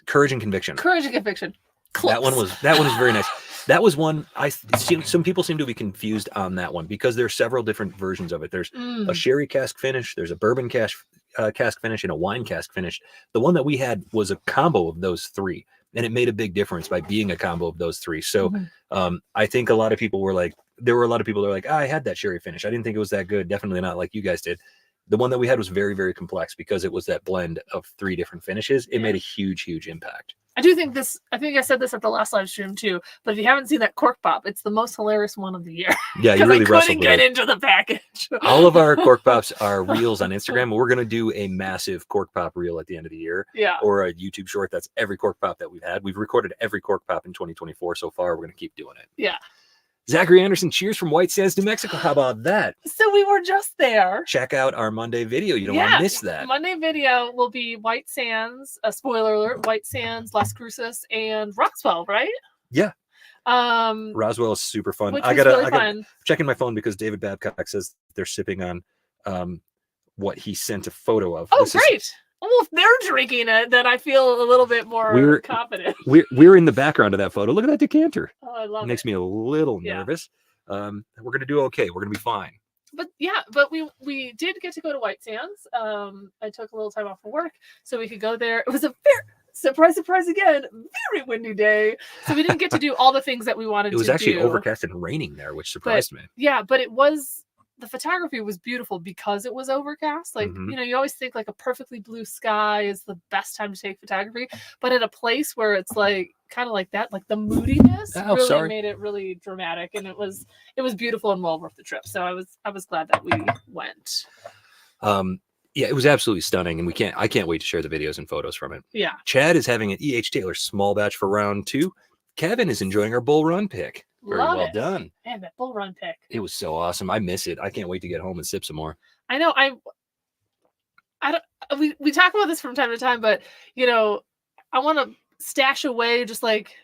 Courage and Conviction. Courage and Conviction. Close. That one was very nice. That was one some people seem to be confused on that one because there's several different versions of it. There's a sherry cask finish, there's a bourbon cask finish, and a wine cask finish. The one that we had was a combo of those three, and it made a big difference by being a combo of those three. So I think a lot of people were like, there were a lot of people that were like, I had that sherry finish. I didn't think it was that good. Definitely not like you guys did. The one that we had was very, very complex because it was that blend of three different finishes. It made a huge, huge impact. I think I said this at the last live stream too, but if you haven't seen that cork pop, it's the most hilarious one of the year. Yeah, you really I wrestled couldn't get into the package. All of our cork pops are reels on Instagram. We're going to do a massive cork pop reel at the end of the year. Yeah. Or a YouTube short. That's every cork pop that we've had. We've recorded every cork pop in 2024 so far. We're going to keep doing it. Yeah. Zachary Anderson, cheers from White Sands, New Mexico. How about that? So we were just there. Check out our Monday video. You don't want to miss that. Monday video will be White Sands, spoiler alert, White Sands, Las Cruces, and Roswell, right? Yeah. Roswell is super fun. I gotta checking my phone because David Babcock says they're sipping on what he sent a photo of. Oh, great. Well, if they're drinking it, then I feel a little bit more confident. We're in the background of that photo. Look at that decanter. Oh, I love it. It makes me a little nervous. We're going to do okay. We're going to be fine. But we did get to go to White Sands. I took a little time off of work so we could go there. It was a surprise again, very windy day. So we didn't get to do all the things that we wanted to do. It was actually overcast and raining there, which surprised me. Yeah, but the photography was beautiful because it was overcast. Like, you always think like a perfectly blue sky is the best time to take photography, but at a place where it's like kind of like that, like the moodiness made it really dramatic, and it was beautiful and well worth the trip. So I was glad that we went. Yeah, it was absolutely stunning, and I can't wait to share the videos and photos from it. Yeah. Chad is having an E.H. Taylor small batch for round 2. Kevin is enjoying our Bull Run pick. Very well done. Man, that Bull Run pick. It was so awesome. I miss it. I can't wait to get home and sip some more. I know. We talk about this from time to time, but I want to stash away just like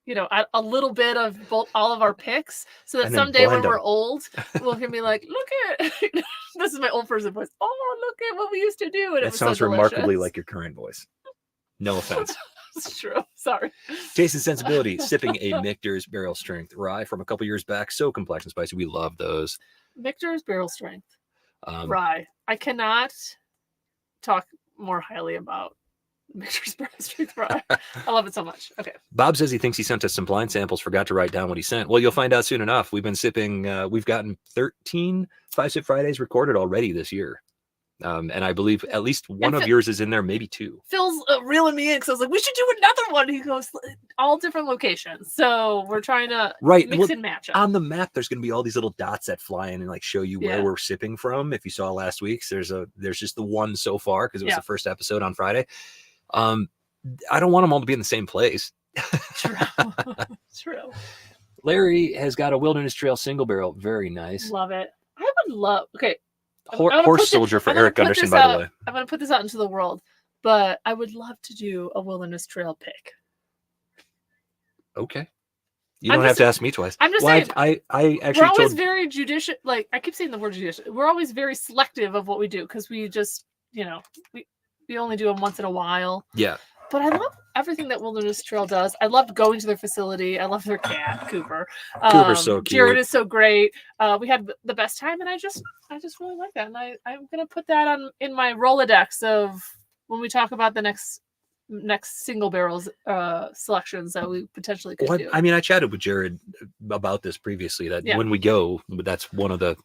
a little bit of all of our picks, so that someday when we're old, we can be like, look at this is my old person voice. Oh, look at what we used to do, and it sounds remarkably like your current voice. No offense. It's true. Sorry. Jason Sensibility sipping a Michter's Barrel Strength rye from a couple years back. So complex and spicy. We love those. Michter's Barrel Strength rye. I cannot talk more highly about Michter's Barrel Strength rye. I love it so much. Okay. Bob says he thinks he sent us some blind samples. Forgot to write down what he sent. Well, you'll find out soon enough. We've been sipping. We've gotten 13 5 Sip Fridays recorded already this year. And I believe at least one of yours is in there, maybe 2. Phil's reeling me in because I was like, we should do another one. He goes, all different locations. So we're trying to mix and match up. On the map, there's going to be all these little dots that fly in and like show you where we're sipping from. If you saw last week's, there's just the one so far because it was the first episode on Friday. I don't want them all to be in the same place. True. Larry has got a Wilderness Trail single barrel. Very nice. Love it. I would love. Okay. Horse Soldier for Eric Gunderson, by the way. I'm going to put this out into the world, but I would love to do a Wilderness Trail pick. Okay. You don't have to ask me twice. I'm just saying. I actually we're always very judicious. Like, I keep saying the word judicious. We're always very selective of what we do because we just, we only do them once in a while. Yeah. But I love everything that Wilderness Trail does. I loved going to their facility. I love their cat, Cooper. Cooper's so cute. Jared is so great. We had the best time, and I just really like that. And I'm gonna put that in my Rolodex of when we talk about the next single barrels selections that we potentially could do. I mean, I chatted with Jared about this previously. That when we go, that's one of the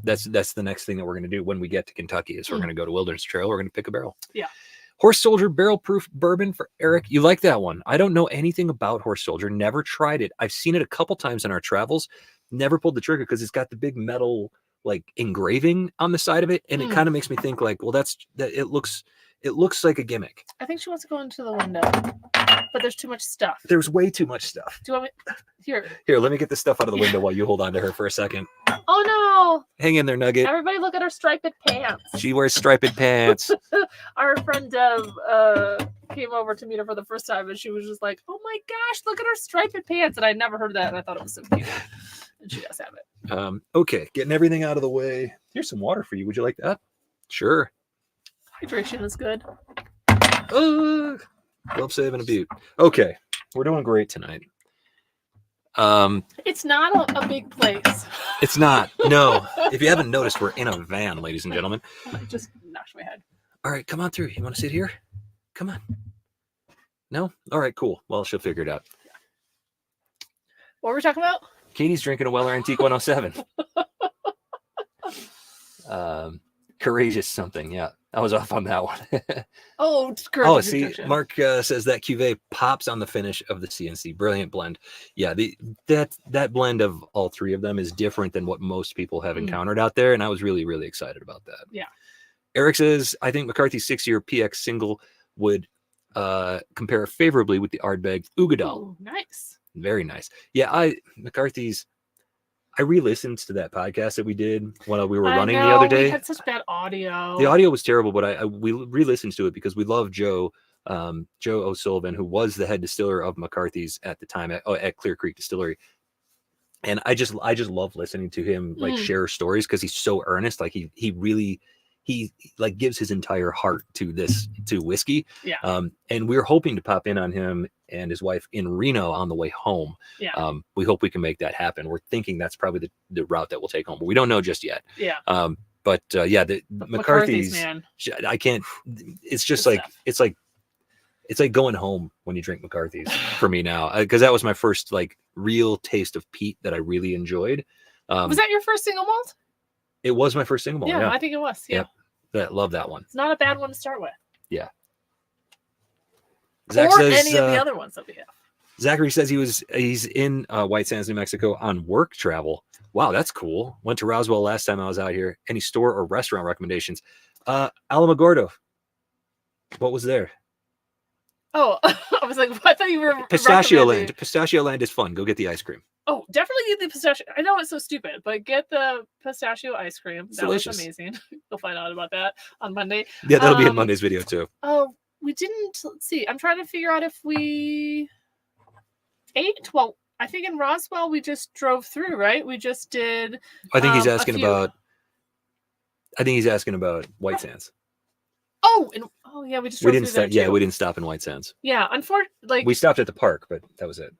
that's the next thing that we're gonna do when we get to Kentucky is we're gonna go to Wilderness Trail. We're gonna pick a barrel. Yeah. Horse Soldier Barrel Proof Bourbon for Eric. You like that one? I don't know anything about Horse Soldier. Never tried it. I've seen it a couple times in our travels. Never pulled the trigger because it's got the big metal like engraving on the side of it, and it kind of makes me think like, well, it looks It looks like a gimmick. I think she wants to go into the window, but there's too much stuff. There's way too much stuff. Do you want me? Here. Here, let me get this stuff out of the window while you hold on to her for a second. Oh Hang in there, Nugget. no! Everybody look at her striped pants. She wears striped pants. Our friend Dev came over to meet her for the first time, and she was just like, "Oh my gosh, look at her striped pants!" And I'd never heard that, and I thought it was so cute. And she does have it. Okay, getting everything out of the way. Here's some water for you. Would you like that? Sure. Hydration is good. Love saving a butte. Okay, we're doing great tonight. It's not a big place. It's not. No. If you haven't noticed, we're in a van, ladies and gentlemen. I just knocked my head. All right, come on through. You want to sit here? Come on. No? All right, cool. Well, she'll figure it out. What were we talking about? Katie's drinking a Weller Antique 107. Courageous something. Yeah, I was off on that one. Oh, see, Mark says that cuvee pops on the finish of the CNC. Brilliant blend. Yeah, that blend of all three of them is different than what most people have encountered out there, and I was really, really excited about that. Yeah. Eric says, I think McCarthy's 6-year PX single would compare favorably with the Ardbeg Ugadal. Oh, nice. Very nice. Yeah, McCarthy's. I re-listened to that podcast that we did when we were running the other day. We had such bad audio. The audio was terrible, but we re-listened to it because we love Joe O'Sullivan, who was the head distiller of McCarthy's at the time at Clear Creek Distillery. And I just love listening to him like share stories because he's so earnest. Like he really like gives his entire heart to whiskey. Yeah. And we're hoping to pop in on him and his wife in Reno on the way home. Yeah. We hope we can make that happen. We're thinking that's probably the route that we'll take home, but we don't know just yet. Yeah. But the McCarthy's, man. I can't. It's just like it's like going home when you drink McCarthy's for me now, because that was my first like real taste of peat that I really enjoyed. Was that your first single malt? It was my first single malt. Yeah, I think it was. Yeah. Yep. Love that one. It's not a bad one to start with. Yeah. Zach says, any of the other ones that we have. Zachary says he's in White Sands, New Mexico on work travel. Wow, that's cool. Went to Roswell last time I was out here. Any store or restaurant recommendations? Alamogordo. What was there? Oh, I was like, I thought you were Pistachio Land. Pistachio Land is fun. Go get the ice cream. Oh, definitely get the pistachio. I know it's so stupid, but get the pistachio ice cream. That delicious. Was amazing. You'll find out about that on Monday. Yeah, that'll be in Monday's video too. Oh, we didn't. Let's see. I'm trying to figure out if we ate. Well, I think in Roswell we just drove through, right? We just did. I think he's asking about. I think he's asking about White Sands. Oh, yeah, we just drove didn't through there stop. Yeah, too. we didn't stop in White Sands. Yeah, unfortunately, we stopped at the park, but that was it.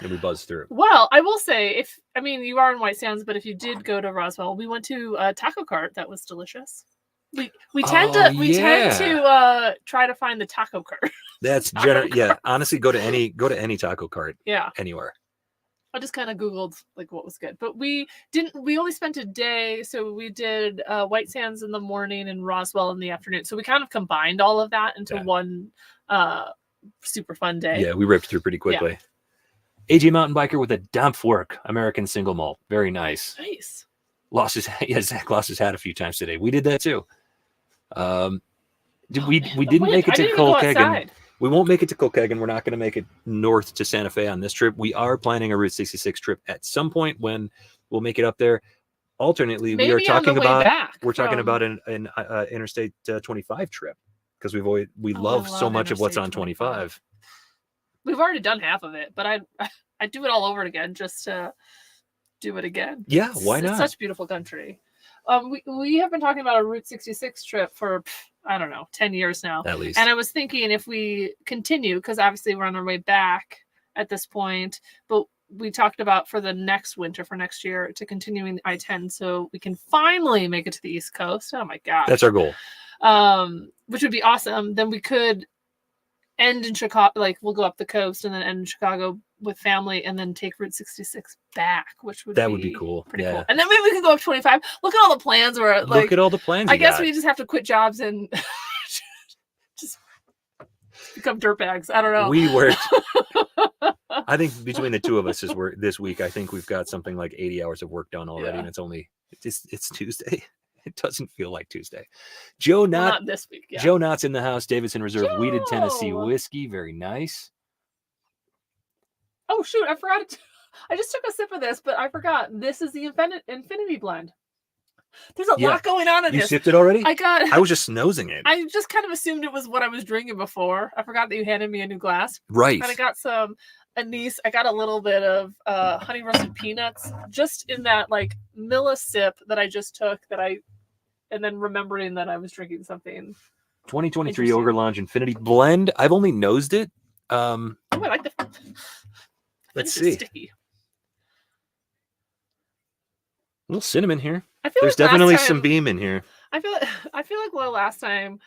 And we buzzed through. Well, I will say, you are in White Sands, but if you did go to Roswell, we went to a taco cart that was delicious. We tend to try to find the taco cart. That's general. Yeah, honestly, go to any taco cart. Yeah, anywhere. I just kind of Googled like what was good, but we only spent a day, so we did White Sands in the morning and Roswell in the afternoon. So we kind of combined all of that into one super fun day. Yeah, we ripped through pretty quickly. Yeah. AJ mountain biker with a Dampfwerk American single malt. Very nice. Nice. Zach lost his hat a few times today. We did that too. We didn't make it to Colkegan. We won't make it to Colkegan. We're not going to make it north to Santa Fe on this trip. We are planning a Route 66 trip at some point when we'll make it up there. Alternately, we are talking about an Interstate 25 trip because we love so much of what's on 25. We've already done half of it, but I'd do it all over again just to do it again. Yeah, why not? It's such beautiful country. We have been talking about a Route 66 trip for, I don't know, 10 years now. At least. And I was thinking if we continue, because obviously we're on our way back at this point, but we talked about for the next winter, for next year, to continuing the I-10 so we can finally make it to the East Coast. Oh my gosh. That's our goal. Which would be awesome. Then we could end in Chicago, like we'll go up the coast and then end in Chicago with family and then take Route 66 back, which would be cool. Pretty cool. And then maybe we can go up 25. Look at all the plans where look at all the plans. I guess we just have to quit jobs and just become dirtbags. I don't know. We worked. I think between the two of us this week, I think we've got something like 80 hours of work done already, and it's Tuesday. It doesn't feel like Tuesday. Joe Well, Knott. not this week. Yeah. Joe Knott's in the house. Davidson Reserve Wheated Tennessee Joe! Whiskey. Very nice. Oh shoot, I forgot it. I just took a sip of this, but I forgot. This is the Infinity Blend. There's a lot going on in You this. sipped it already? I was just nosing it. I just kind of assumed it was what I was drinking before. I forgot that you handed me a new glass. Right. And I got some anise. I got a little bit of honey roasted peanuts just in that like millisip that I just took and then remembering that I was drinking something. 2023 Ogre Lounge Infinity Blend. I've only nosed it. Oh, I like the. Let's see. Sticky. A little cinnamon here. I feel There's like definitely some beam in here. I feel like well, last time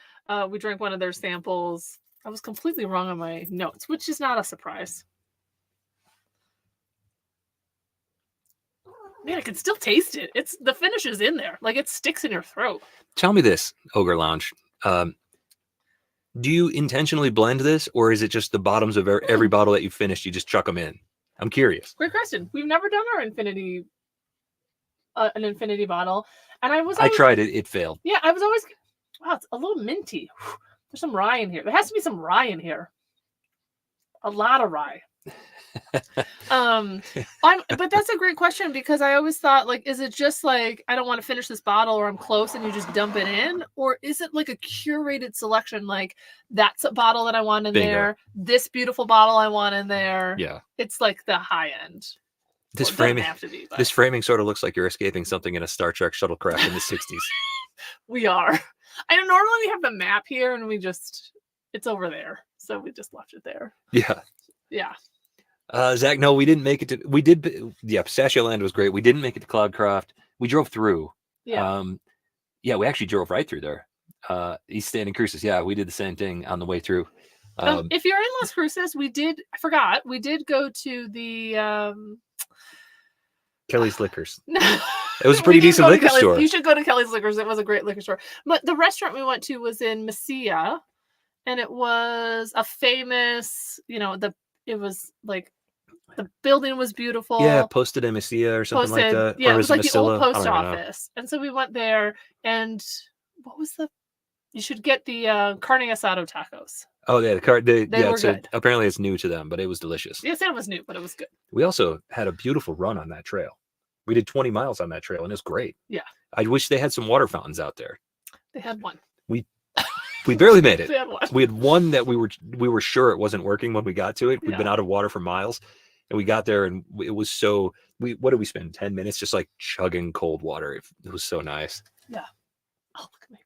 we drank one of their samples, I was completely wrong on my notes, which is not a surprise. Man, I can still taste it. The finish is in there. Like it sticks in your throat. Tell me this, Ogre Lounge. Do you intentionally blend this, or is it just the bottoms of every bottle that you finished, you just chuck them in? I'm curious. Great question. We've never done our infinity bottle, and I tried it. It failed. Yeah, I was always. Wow, it's a little minty. There's some rye in here. There has to be some rye in here. A lot of rye. But that's a great question because I always thought, like, is it just like I don't want to finish this bottle or I'm close and you just dump it in, or is it like a curated selection? Like that's a bottle that I want in there. This beautiful bottle I want in there. Yeah, it's like the high end. This this framing sort of looks like you're escaping something in a Star Trek shuttlecraft in the 60s. We are. I know normally we have the map here and it's over there, so we just left it there. Yeah. Zach, no, we didn't make it to. We did. Yeah, Pistachio Land was great. We didn't make it to Cloudcroft. We drove through. Yeah. We actually drove right through there. East Standing Cruises. Yeah, we did the same thing on the way through. If you're in Las Cruces, we did go to the Kelly's Liquors. It was a pretty decent liquor store. You should go to Kelly's Liquors. It was a great liquor store. But the restaurant we went to was in Mesilla, and it was a famous, it was like the building was beautiful. Yeah, Posted in Mesilla or something like that. Yeah, or it was like Mesilla? the old post office. And so we went there, and what was you should get the carne asado tacos. Oh, yeah, they were good. Apparently it's new to them, but it was delicious. Yes, it was new, but it was good. We also had a beautiful run on that trail. We did 20 miles on that trail, and it was great. Yeah. I wish they had some water fountains out there. They had one. We barely made it. They had one. We had one that we were sure it wasn't working when we got to it. We'd been out of water for miles, and we got there, and it was so. What did we spend 10 minutes just like chugging cold water? It was so nice. Yeah. Oh, look at me.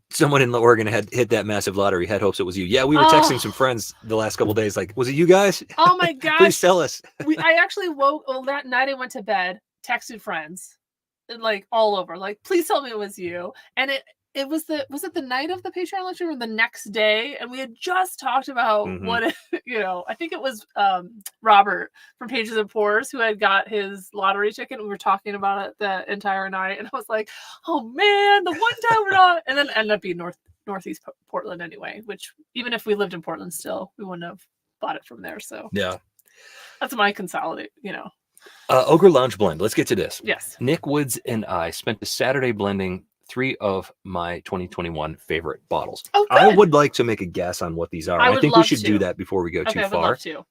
Someone in Oregon had hit that massive lottery. Had hopes it was you. Yeah, we were texting some friends the last couple of days. Like, was it you guys? Oh my gosh! Please tell us. I actually woke. Well, that night I went to bed, texted friends, and like all over. Like, please tell me it was you. And it was it the night of the Patreon lecture or the next day? And we had just talked about what I think it was Robert from Pages and Pores who had got his lottery ticket. And we were talking about it the entire night, and I was like, oh man, the one time we're not. And then it ended up being northeast Portland anyway. Which even if we lived in Portland, still we wouldn't have bought it from there. So yeah, that's my consolidate. Ogre Lounge blend. Let's get to this. Yes, Nick Woods and I spent a Saturday blending 3 of my 2021 favorite bottles. Oh, good. I would like to make a guess on what these are. I think we should do that before we go too far. I would love to.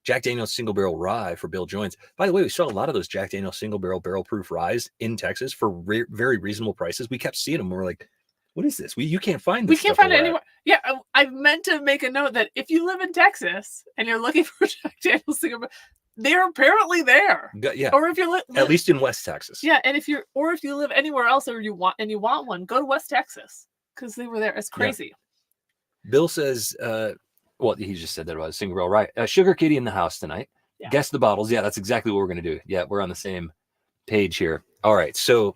Jack Daniel's Single Barrel Rye for Bill Joins. By the way, we saw a lot of those Jack Daniel's Single Barrel Proof Ryes in Texas for very reasonable prices. We kept seeing them. We were like, what is this? You can't find this. We can't find it anywhere. Yeah, I meant to make a note that if you live in Texas and you're looking for Jack Daniel's Single Barrel, they're apparently there. Yeah. Or if you live at least in West Texas. Yeah, and if you live anywhere else or you want one, go to West Texas because they were there. It's crazy. Yeah. Bill says, he just said that about Single Barrel Rye. Sugar Kitty in the house tonight. Yeah. Guess the bottles. Yeah, that's exactly what we're gonna do. Yeah, we're on the same page here. All right, so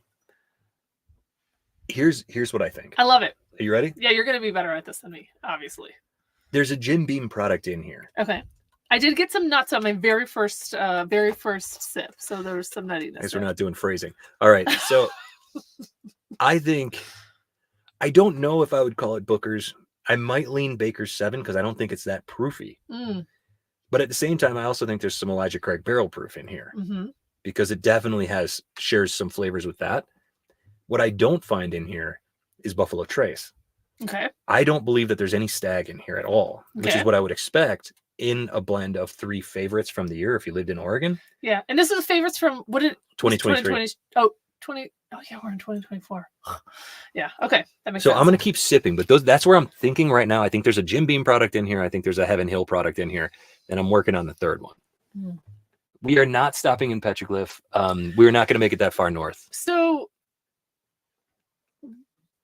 here's what I think. I love it. Are you ready? Yeah, you're gonna be better at this than me, obviously. There's a Jim Beam product in here. Okay. I did get some nuts on my very first sip, so there was some nuttiness. I guess we're not doing phrasing. All right, so I don't know if I would call it Booker's. I might lean Baker's 7 because I don't think it's that proofy. But at the same time, I also think there's some Elijah Craig barrel proof in here. because it definitely shares some flavors with that. What I don't find in here is Buffalo Trace. Okay. I don't believe that there's any stag in here at all, which is what I would expect in a blend of 3 favorites from the year if you lived in Oregon. Yeah, and this is the favorites from 2023. Oh, yeah, we're in 2024. Yeah, okay, that makes so sense. I'm going to keep sipping, but that's where I'm thinking right now. I think there's a Jim Beam product in here. I think there's a Heaven Hill product in here, and I'm working on the third one. We are not stopping in Petroglyph. We're not going to make it that far north. So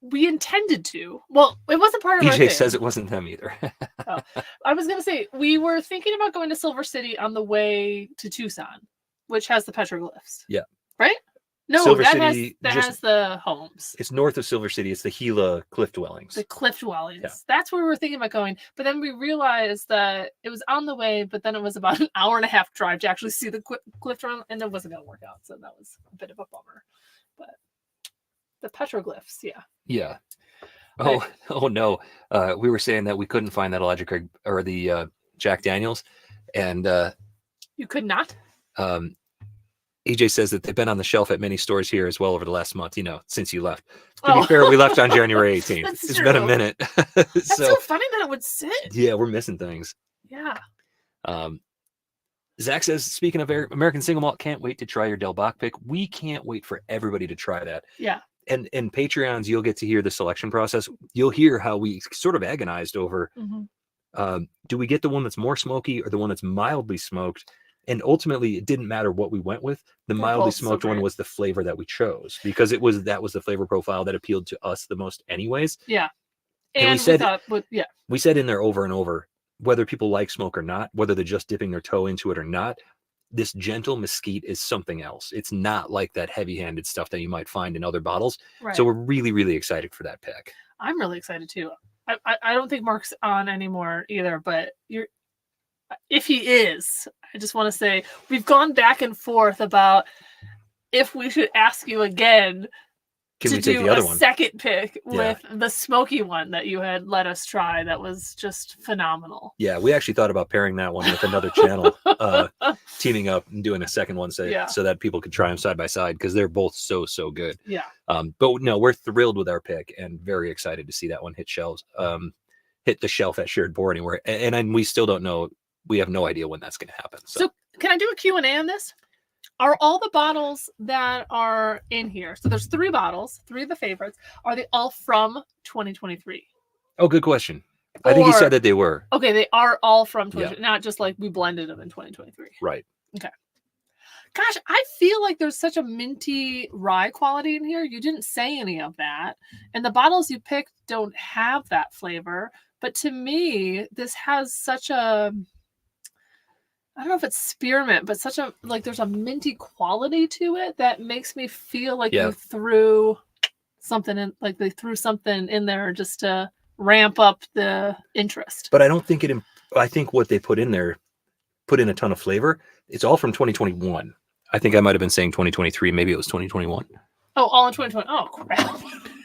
we intended to. Well, it wasn't part of our thing. EJ says it wasn't them either. I was going to say, we were thinking about going to Silver City on the way to Tucson, which has the petroglyphs. Yeah. Right? No, Silver that City has the homes. It's north of Silver City. It's the Gila cliff dwellings. The cliff dwellings. Yeah. That's where we were thinking about going. But then we realized that it was on the way, but then it was about an hour and a half drive to actually see the cliff dwelling, and it wasn't going to work out. So that was a bit of a bummer. But the petroglyphs, yeah. Yeah. Oh no. We were saying that we couldn't find that Elijah Craig or the Jack Daniels, and you could not. EJ says that they've been on the shelf at many stores here as well over the last month, since you left. To be fair, we left on January 18th. It's true. been a minute. That's so funny that it would sit. Yeah, we're missing things. Yeah. Zach says, speaking of American Single Malt, can't wait to try your Del Bach pick. We can't wait for everybody to try that. Yeah. And Patreons, you'll get to hear the selection process. You'll hear how we sort of agonized over, do we get the one that's more smoky or the one that's mildly smoked? And ultimately, it didn't matter what we went with. The mildly smoked one was the flavor that we chose because that was the flavor profile that appealed to us the most anyways. Yeah. And we said in there over and over, whether people like smoke or not, whether they're just dipping their toe into it or not, this gentle mesquite is something else. It's not like that heavy-handed stuff that you might find in other bottles. Right. So we're really, really excited for that pick. I'm really excited too. I don't think Mark's on anymore either, but if he is, I just want to say we've gone back and forth about if we should ask you again to do a second pick with the smoky one that you had let us try. That was just phenomenal. Yeah, we actually thought about pairing that one with another channel, teaming up and doing a second one so that people could try them side by side because they're both so good. Yeah. But no, we're thrilled with our pick and very excited to see that one hit the shelf at Shared Board anywhere. And we still don't know. We have no idea when that's going to happen. So can I do a Q&A on this? Are all the bottles that are in here, so there's 3 bottles, 3 of the favorites, are they all from 2023? Oh, good question. I think he said that they were. Okay, they are all from 2023, not just like we blended them in 2023. Right. Okay. Gosh, I feel like there's such a minty rye quality in here. You didn't say any of that. And the bottles you picked don't have that flavor. But to me, this has such a... I don't know if it's spearmint, but there's a minty quality to it that makes me feel like you threw something in, like they threw something in there just to ramp up the interest. But I don't think I think what they put in there, put in a ton of flavor. It's all from 2021. I think I might have been saying 2023. Maybe it was 2021. Oh, all in 2020. Oh, crap.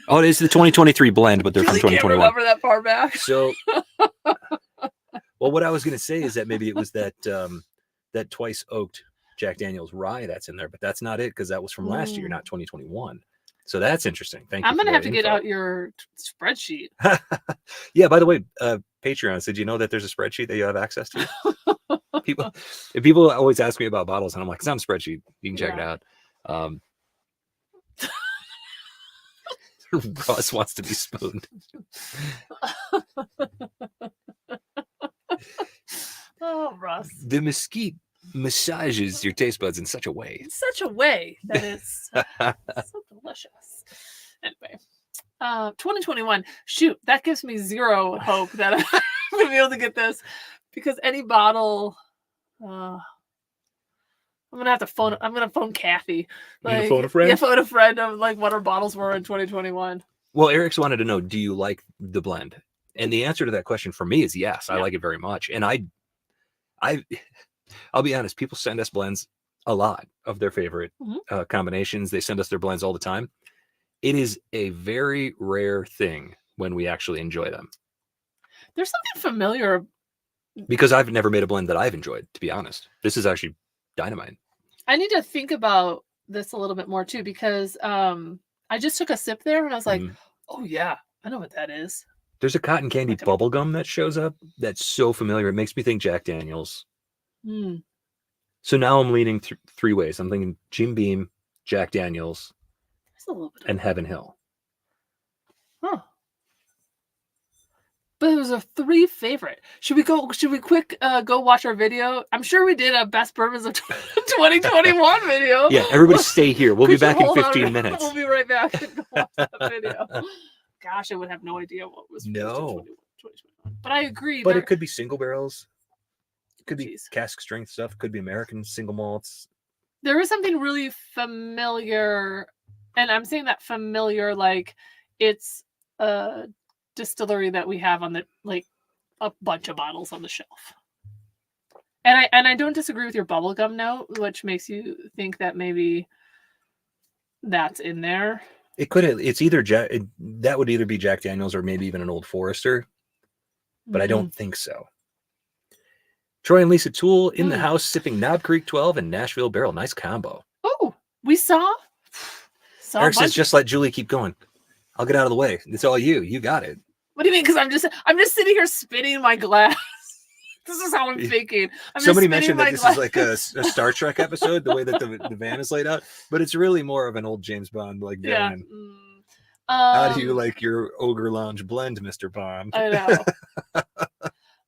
Oh, it is the 2023 blend, but they're from 2021. Can't remember that far back. So... Well, what I was going to say is that maybe it was that twice oaked Jack Daniels rye that's in there, but that's not it because that was from last year, not 2021. So that's interesting. Thank you. I'm going to have to get out your spreadsheet. Yeah. By the way, Patreons, did you know that there's a spreadsheet that you have access to? People always ask me about bottles, and I'm like, it's on a spreadsheet. You can check it out. Russ wants to be spooned. Oh, Russ. The mesquite massages your taste buds in such a way. In such a way that it's so delicious. Anyway, 2021. Shoot, that gives me zero hope that I'm going to be able to get this because any bottle... I'm going to phone Kathy. Like, phone a friend? Yeah, phone a friend of like what our bottles were in 2021. Well, Eric's wanted to know, do you like the blend? And the answer to that question for me is yes. I like it very much. And I'll be honest, people send us blends a lot of their favorite combinations. They send us their blends all the time. It is a very rare thing when we actually enjoy them. There's something familiar. Because I've never made a blend that I've enjoyed, to be honest. This is actually dynamite. I need to think about this a little bit more too, because I just took a sip there and I was like, oh yeah, I know what that is. There's a cotton candy bubble gum that shows up that's so familiar. It makes me think Jack Daniels. Mm. So now I'm leaning three ways. I'm thinking Jim Beam, Jack Daniels, and Heaven Hill. Huh. But it was a 3 favorite. Should we quick go watch our video? I'm sure we did a best bourbons of 2021 video. Yeah, everybody stay here. We'll be back in 15 minutes. We'll be right back and go watch that video. Gosh, I would have no idea what was 2021. But I agree. But it could be single barrels. It could be cask strength stuff. It could be American single malts. There is something really familiar, and I'm saying that familiar like it's a distillery that we have on the a bunch of bottles on the shelf. And I don't disagree with your bubblegum note, which makes you think that maybe that's in there. It could. It's either that would either be Jack Daniels or maybe even an Old Forester, but I don't think so. Troy and Lisa Toole in the house sipping Knob Creek 12 and Nashville Barrel. Nice combo. Oh, we saw Eric says, just let Julie keep going. I'll get out of the way. It's all you. You got it. What do you mean? Because I'm just sitting here spinning my glass. This is how I'm thinking. Somebody mentioned that this is like a Star Trek episode, the way that the van is laid out, but it's really more of an old James Bond like van. How do you like your Ogre Lounge blend, Mr. Bond? I know.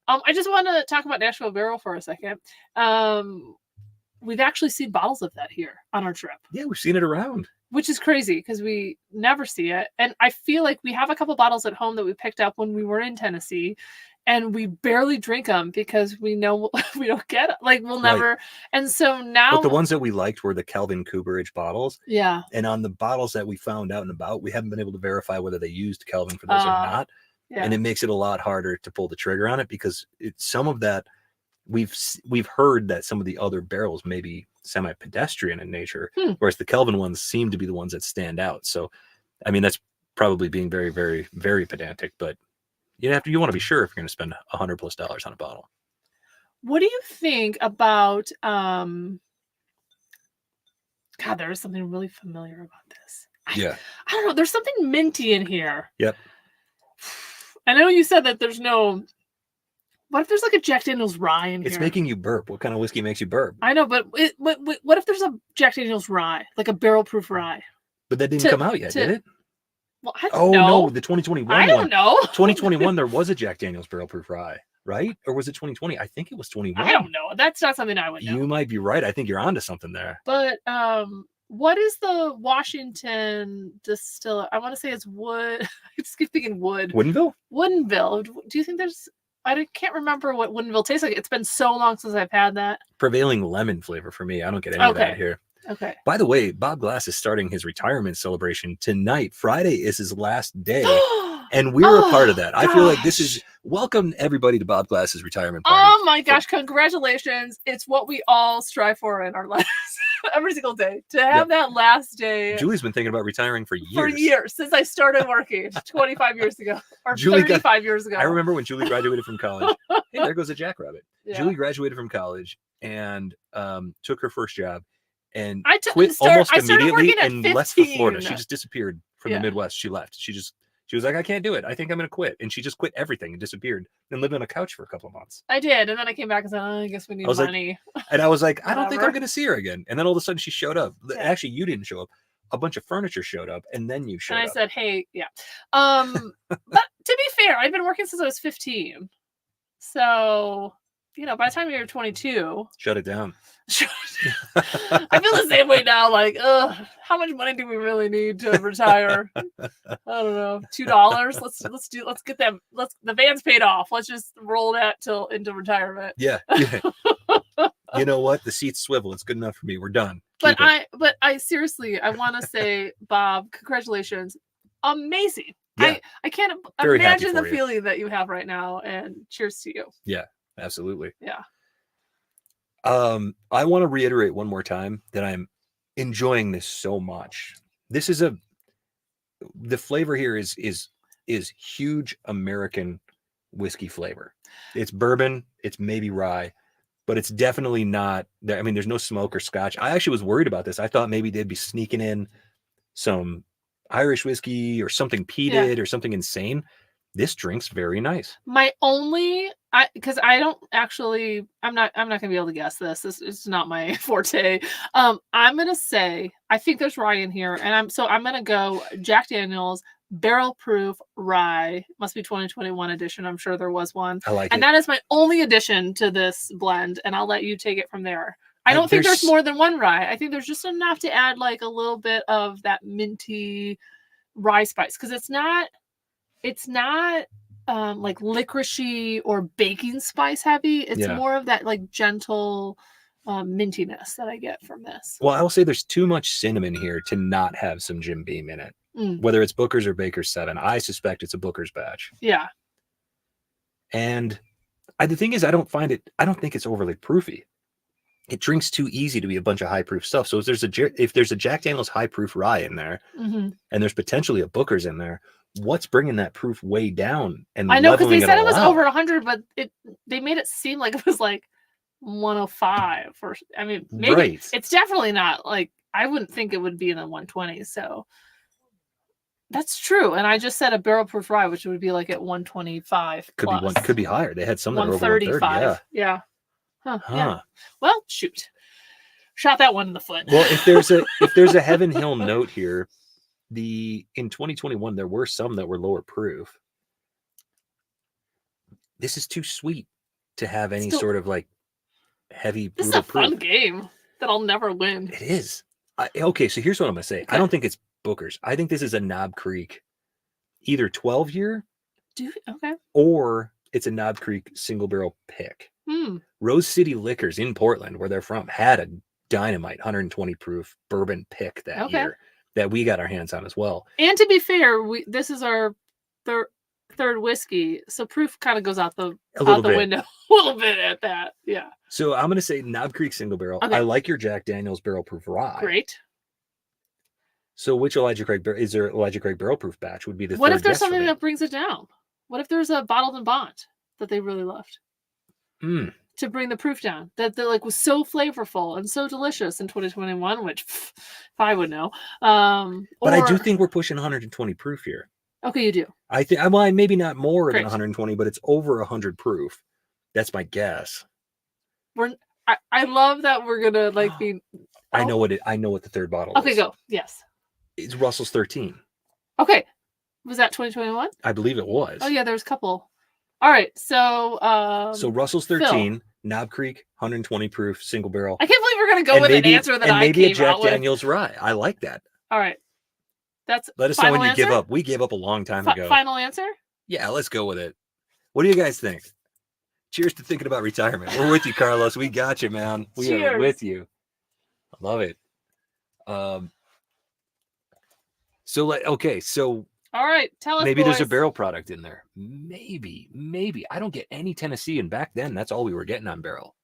I just want to talk about Nashville Barrel for a second. We've actually seen bottles of that here on our trip. Yeah, we've seen it around. Which is crazy because we never see it. And I feel like we have a couple bottles at home that we picked up when we were in Tennessee, and we barely drink them because we know we don't get it. Like we'll never. Right. And so now. But the ones that we liked were the Kelvin Cooperage bottles. Yeah. And on the bottles that we found out and about, we haven't been able to verify whether they used Kelvin for those or not. Yeah. And it makes it a lot harder to pull the trigger on it because some of that we've heard that some of the other barrels may be semi-pedestrian in nature, whereas the Kelvin ones seem to be the ones that stand out. So, I mean, that's probably being very, very, very pedantic, but you want to be sure if you're going to spend $100+ on a bottle. What do you think about, God, there is something really familiar about this. I don't know. There's something minty in here. Yep. I know you said that there's no. What if there's like a Jack Daniels rye in here? It's making you burp. What kind of whiskey makes you burp? I know, but what if there's a Jack Daniels rye, like a barrel proof rye? But that didn't come out yet, did it? Well, I don't know. No, the 2021 I don't know. 2021, there was a Jack Daniels barrel proof rye, right? Or was it 2020? I think it was 21. I don't know. That's not something I would know. You might be right. I think you're onto something there. But what is the Washington distiller? I want to say it's Wood. I just keep thinking Wood. Woodinville? Woodinville. Do you think there's... I can't remember what Woodinville tastes like. It's been so long since I've had that. Prevailing lemon flavor for me. I don't get any of that here. Okay. By the way, Bob Glass is starting his retirement celebration tonight. Friday is his last day. And we're a part of that. I feel like this is welcome everybody to Bob Glass's retirement party. Oh my gosh, congratulations. It's what we all strive for in our lives every single day. To have that last day. Julie's been thinking about retiring for years. For years, since I started working 25 years ago or 35 years ago. I remember when Julie graduated from college. Hey, there goes a jackrabbit. Yeah. Julie graduated from college and took her first job and quit almost immediately and left for Florida. She just disappeared from the Midwest. She left. She was like, I can't do it. I think I'm going to quit. And she just quit everything and disappeared and lived on a couch for a couple of months. I did. And then I came back and said, I guess we need money. And I was like, I don't think I'm going to see her again. And then all of a sudden she showed up. Yeah. Actually, you didn't show up. A bunch of furniture showed up and then you showed up. And I said, hey, but to be fair, I've been working since I was 15. So, by the time you're 22. Shut it down. I feel the same way now. Like, how much money do we really need to retire? I don't know, $2. Let's get them. The van's paid off. Let's just roll that into retirement. Yeah. You know what? The seats swivel. It's good enough for me. We're done. But I seriously, I want to say, Bob, congratulations. Amazing. Yeah. I can't imagine the feeling that you have right now. And cheers to you. Yeah, absolutely. Yeah. I want to reiterate one more time that I'm enjoying this so much. This is the flavor here is huge American whiskey flavor. It's bourbon, it's maybe rye, but it's definitely not there. I mean, there's no smoke or scotch. I actually was worried about this. I thought maybe they'd be sneaking in some Irish whiskey or something peated or something insane. This drink's very nice. My only, because I don't actually, I'm not gonna be able to guess this. This is not my forte. I'm gonna say I think there's rye in here, and I'm gonna go Jack Daniel's barrel proof rye. Must be 2021 edition. I'm sure there was one. I like it. And that is my only addition to this blend, and I'll let you take it from there. I don't think there's more than one rye. I think there's just enough to add like a little bit of that minty rye spice, because it's not like licoricey or baking spice heavy. It's more of that like gentle mintiness that I get from this. Well, I will say there's too much cinnamon here to not have some Jim Beam in it. Whether it's Booker's or Baker's 7, I suspect it's a Booker's batch. Yeah. And the thing is, I don't think it's overly proofy. It drinks too easy to be a bunch of high proof stuff. So if there's a Jack Daniel's high proof rye in there, and there's potentially a Booker's in there, what's bringing that proof way down? And I know, because they said it was over 100, but they made it seem like it was like 105. Or I mean, maybe it's definitely not like, I wouldn't think it would be in the 120s. So that's true. And I just said a barrel proof rye, which would be like at 125. Could be higher. They had some that were over 135. 130. Yeah. Yeah. Well, shoot. Shot that one in the foot. Well, if there's a Heaven Hill note here, in 2021 there were some that were lower proof. This is too sweet to have any sort of like heavy brutal This is a proof. fun game that I'll never win. It is. Okay, so here's what I'm gonna say. Okay. I don't think it's Booker's. I think this is a Knob Creek, either 12 year, or it's a Knob Creek single barrel pick. Rose City Liquors in Portland, where they're from, had a dynamite 120 proof bourbon pick that year that we got our hands on as well. And to be fair, this is our third whiskey, so proof kind of goes out the window a little bit at that. Yeah. So I'm gonna say Knob Creek single barrel. I like your Jack Daniel's barrel proof rye. Great. So which Elijah Craig barrel proof batch would be the What if there's something that brings it down? What if there's a bottled and bond that they really loved? To bring the proof down, that like was so flavorful and so delicious in 2021, which if I would know. But I do think we're pushing 120 proof here. Okay, you do. I think, well, maybe not more than 120, but it's over 100 proof. That's my guess. I love that we're gonna like be. I know what the third bottle is. Okay, go. Yes. It's Russell's 13. Okay. Was that 2021? I believe it was. Oh yeah, there's a couple. All right, so Russell's 13, Knob Creek, 120 proof, single barrel. I can't believe we're gonna go with an answer that I maybe came a Jack out with. Daniel's rye. I like that. All right, let us know when you give up. We gave up a long time ago. Final answer? Yeah, let's go with it. What do you guys think? Cheers to thinking about retirement. We're with you, Carlos. We got you, man. We are with you. I love it. So. All right, tell us. Maybe there's a barrel product in there. Maybe. I don't get any Tennessee, and back then that's all we were getting on barrel.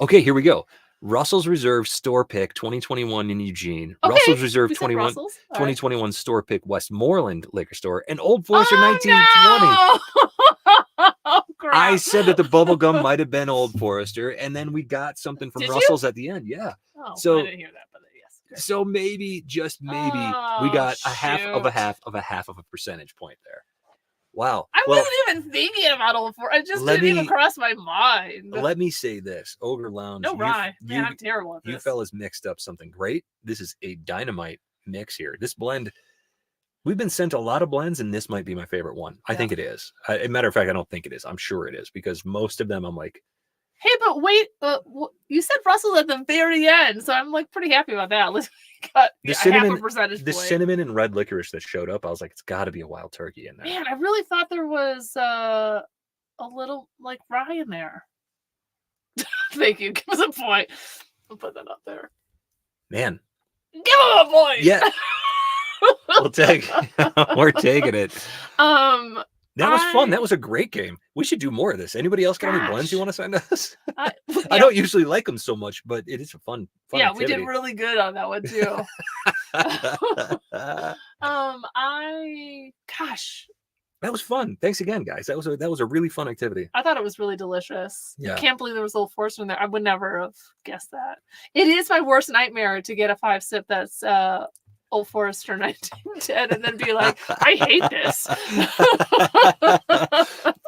Okay, here we go. Russell's Reserve Store Pick 2021 in Eugene. Okay, Russell's Reserve 2021 Store Pick Westmoreland Liquor Store, and Old Forester 1920. Oh, crap. I said that the bubble gum might have been Old Forester, and then we got something from Russell's at the end. Yeah. Oh, so I didn't hear that, but yes. So maybe, just maybe, we got a half of a percentage point there. Wow. I wasn't even thinking about Old Forester. It just didn't even cross my mind. Let me say this. Ogre Lounge. No rye. Man, I'm terrible at this. You fellas mixed up something great. This is a dynamite mix here. This blend, we've been sent a lot of blends, and this might be my favorite one. I think it is. As a matter of fact, I don't think it is. I'm sure it is, because most of them I'm like, hey, but wait, you said Russell's at the very end, so I'm like pretty happy about that. Let's cut half a percentage point. Cinnamon and red licorice that showed up, I was like, it's got to be a wild turkey in there. Man, I really thought there was a little like rye in there. Thank you. Give us a point. I'll put that up there. Man, give him a point. Yeah, we're taking it. That was fun. That was a great game. We should do more of this. Anybody else got any blends you want to send us? I don't usually like them so much, but it is a fun activity. We did really good on that one too. That was fun. Thanks again, guys. That was a really fun activity. I thought it was really delicious. Yeah. I can't believe there was Old Forester in there. I would never have guessed that. It is my worst nightmare to get a 5-sip that's Old Forester 1910 and then be like, I hate this.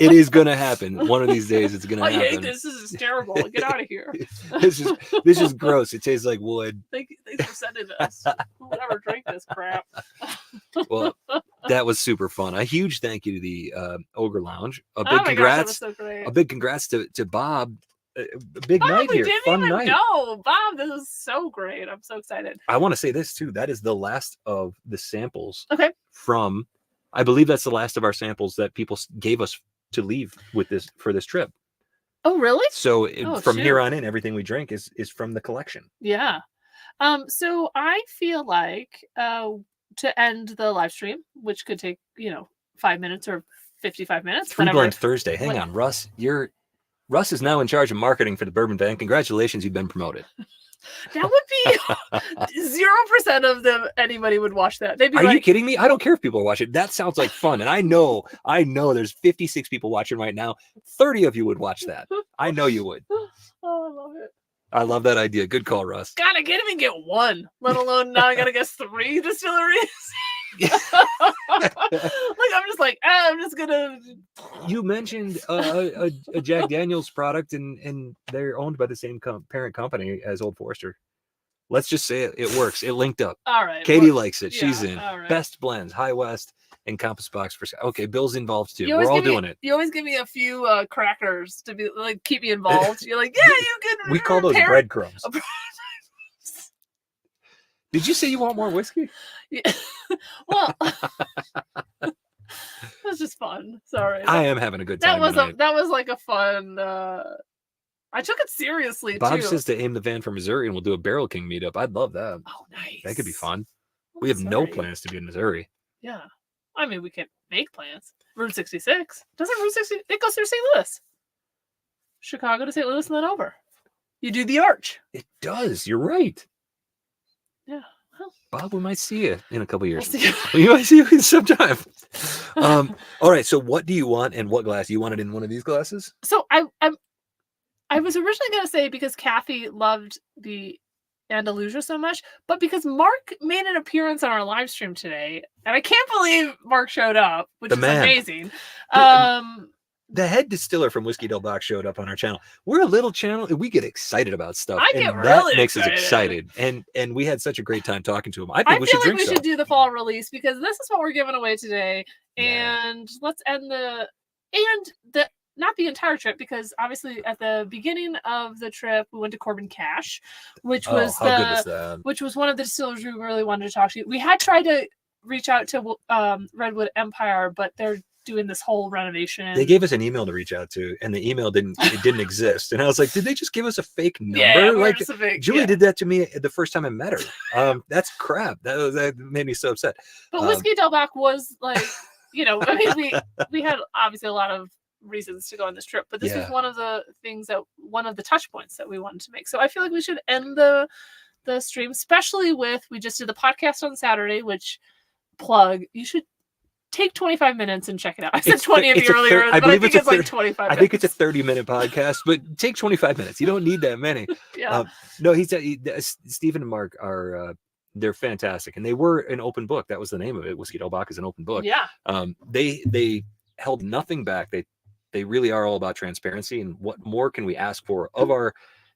It is gonna happen. One of these days it's gonna happen. I hate this. This is terrible. Get out of here. This is gross. It tastes like wood. Thanks for sending this. Who would ever drink this crap? Well, that was super fun. A huge thank you to the Ogre Lounge. A big Oh my congrats. gosh, that was so great. A big congrats to Bob. A big Bob, night we here. didn't Fun even night. know. Bob, this is so great. I'm so excited. I want to say this too. That is the last of the samples. Okay. From, I believe that's the last of our samples that people gave us to leave with this for this trip. Oh, really? So from here shoot. on in, everything we drink is from the collection. Yeah. So I feel like to end the live stream, which could take 5 minutes or 55 minutes. Free Blend Thursday. Hang on, Russ. Russ is now in charge of marketing for the Bourbon Van. Congratulations, you've been promoted. That would be 0% of them. Anybody would watch that. They'd be Are you kidding me? I don't care if people are watching. That sounds like fun. And I know there's 56 people watching right now. 30 of you would watch that. I know you would. Oh, I love it. I love that idea. Good call, Russ. God, I can't even get one, let alone now I gotta guess 3 distilleries. Like I'm just gonna. You mentioned a Jack Daniel's product, and they're owned by the same parent company as Old Forester. Let's just say it works. It linked up. All right. Katie likes it. She's in. Right. Best blends, High West, and Compass Box for. Okay, Bill's involved too. We're all doing it. You always give me a few crackers to be like keep me involved. You're like, yeah, you can. We call those breadcrumbs. Did you say you want more whiskey? Yeah. Well, it was just fun. Sorry. I am having a good time. That was like a fun. I took it seriously. Bob too. says to aim the van for Missouri, and we'll do a Barrel King meetup. I'd love that. Oh, nice. That could be fun. We have no plans to be in Missouri. Yeah, I mean we can make plans. Route 66 doesn't Route 60? It goes through St. Louis, Chicago to St. Louis, and then over. You do the arch. It does. You're right. Yeah. Well, Bob, we might see you in a couple years. We'll We might see you sometime. All right. So, what do you want, and what glass? You want it in one of these glasses? So I was originally going to say because Kathy loved the Andalusia so much, but because Mark made an appearance on our live stream today, and I can't believe Mark showed up, which is amazing. The head distiller from Whiskey Del Bach showed up on our channel. We're a little channel. We get excited about stuff. That makes us excited. And we had such a great time talking to him. I think we should drink. We should do the fall release because this is what we're giving away today. And let's end not the entire trip, because obviously at the beginning of the trip we went to Corbin Cash, which was one of the distillers we really wanted to talk to. We had tried to reach out to Redwood Empire, but they're doing this whole renovation. They gave us an email to reach out to, and the email didn't exist. And I was like, did they just give us a fake number? Yeah, Julie did that to me the first time I met her. That's crap. That made me so upset. But Whiskey Del Bach was like, I mean, we had obviously a lot of reasons to go on this trip, but this was one of the touch points that we wanted to make. So I feel like we should end the stream, especially we just did the podcast on Saturday, which you should take 25 minutes and check it out. I said 20 earlier, but I think it's like 25 minutes. I think it's a 30-minute podcast, but take 25 minutes. You don't need that many. Yeah. No, Stephen and Mark are they're fantastic, and they were an open book. That was the name of it. Whiskey Del Bach is an open book. Yeah. They held nothing back. They really are all about transparency, and what more can we ask for of our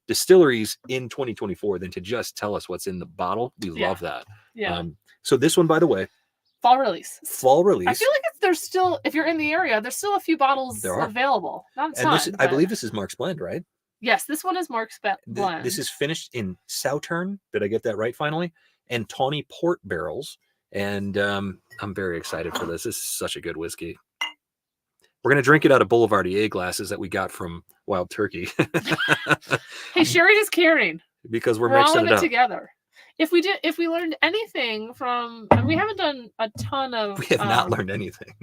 distilleries in 2024 than to just tell us what's in the bottle? We love that. Yeah. So this one, by the way, fall release. I feel like there's still, if you're in the area, there's still a few bottles available. Not a ton, I believe this is Mark's blend, right? Yes, this one is Mark's blend. This is finished in Sauternes. Did I get that right finally? And Tawny port barrels. And I'm very excited for this. This is such a good whiskey. We're going to drink it out of Boulevardier glasses that we got from Wild Turkey. Hey, Sherry is caring. Because we're mixing all in it up. Together. If we learned anything from, and we haven't done a ton of. We have not learned anything.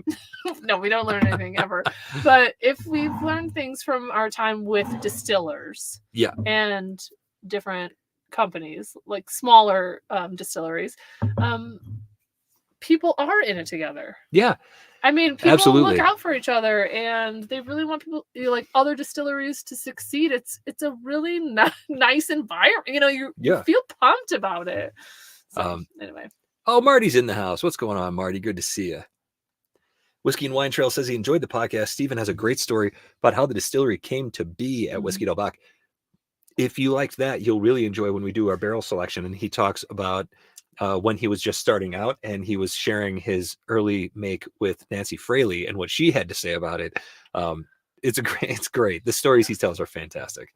No, we don't learn anything ever. But if we've learned things from our time with distillers, and different companies, like smaller distilleries, people are in it together. Yeah, I mean, people absolutely. look out for each other, and they really want people, like other distilleries, to succeed. It's a really nice environment. You feel pumped about it. So anyway. Oh, Marty's in the house. What's going on, Marty? Good to see you. Whiskey and Wine Trail says he enjoyed the podcast. Stephen has a great story about how the distillery came to be at Whiskey Del Bach. If you liked that, you'll really enjoy when we do our barrel selection. And he talks about when he was just starting out and he was sharing his early make with Nancy Fraley and what she had to say about it. It's great. The stories he tells are fantastic.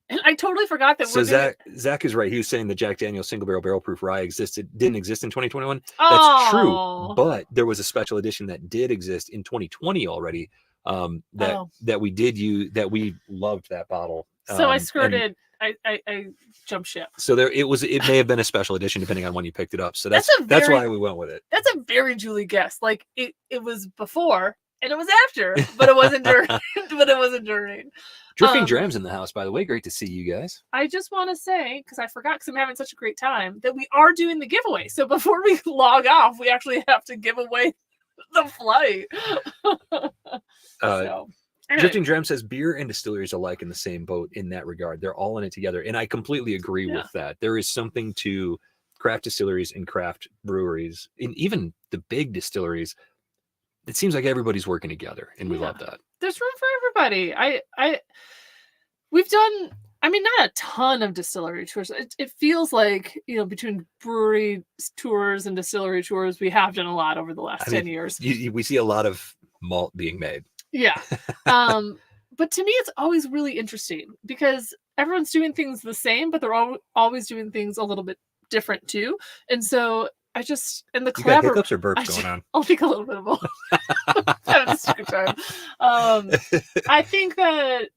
And I totally forgot that. So Zach is right. He was saying the Jack Daniel's single barrel proof rye didn't exist in 2021. That's true, but there was a special edition that did exist in 2020 already. That we did use, that we loved that bottle. So I skirted. I jumped ship. So it may have been a special edition depending on when you picked it up. So that's why we went with it. That's a very Julie guess. Like it was before and it was after, but it wasn't during. But it wasn't during. Drifting Drams in the house, by the way. Great to see you guys. I just want to say, because I forgot, because I'm having such a great time, that we are doing the giveaway. So before we log off, we actually have to give away the flight. Anyway. Drifting Dram says beer and distilleries are alike in the same boat in that regard. They're all in it together. And I completely agree with that. There is something to craft distilleries and craft breweries, and even the big distilleries. It seems like everybody's working together, and we love that. There's room for everybody. We've done, not a ton of distillery tours. It feels like, between brewery tours and distillery tours, we have done a lot over the last 10 years. We see a lot of malt being made. Yeah. But to me, it's always really interesting because everyone's doing things the same, but they're always doing things a little bit different too. And so the collaboration. You got hiccups or burps going on? I'll think a little bit of both. Having a good time. I think that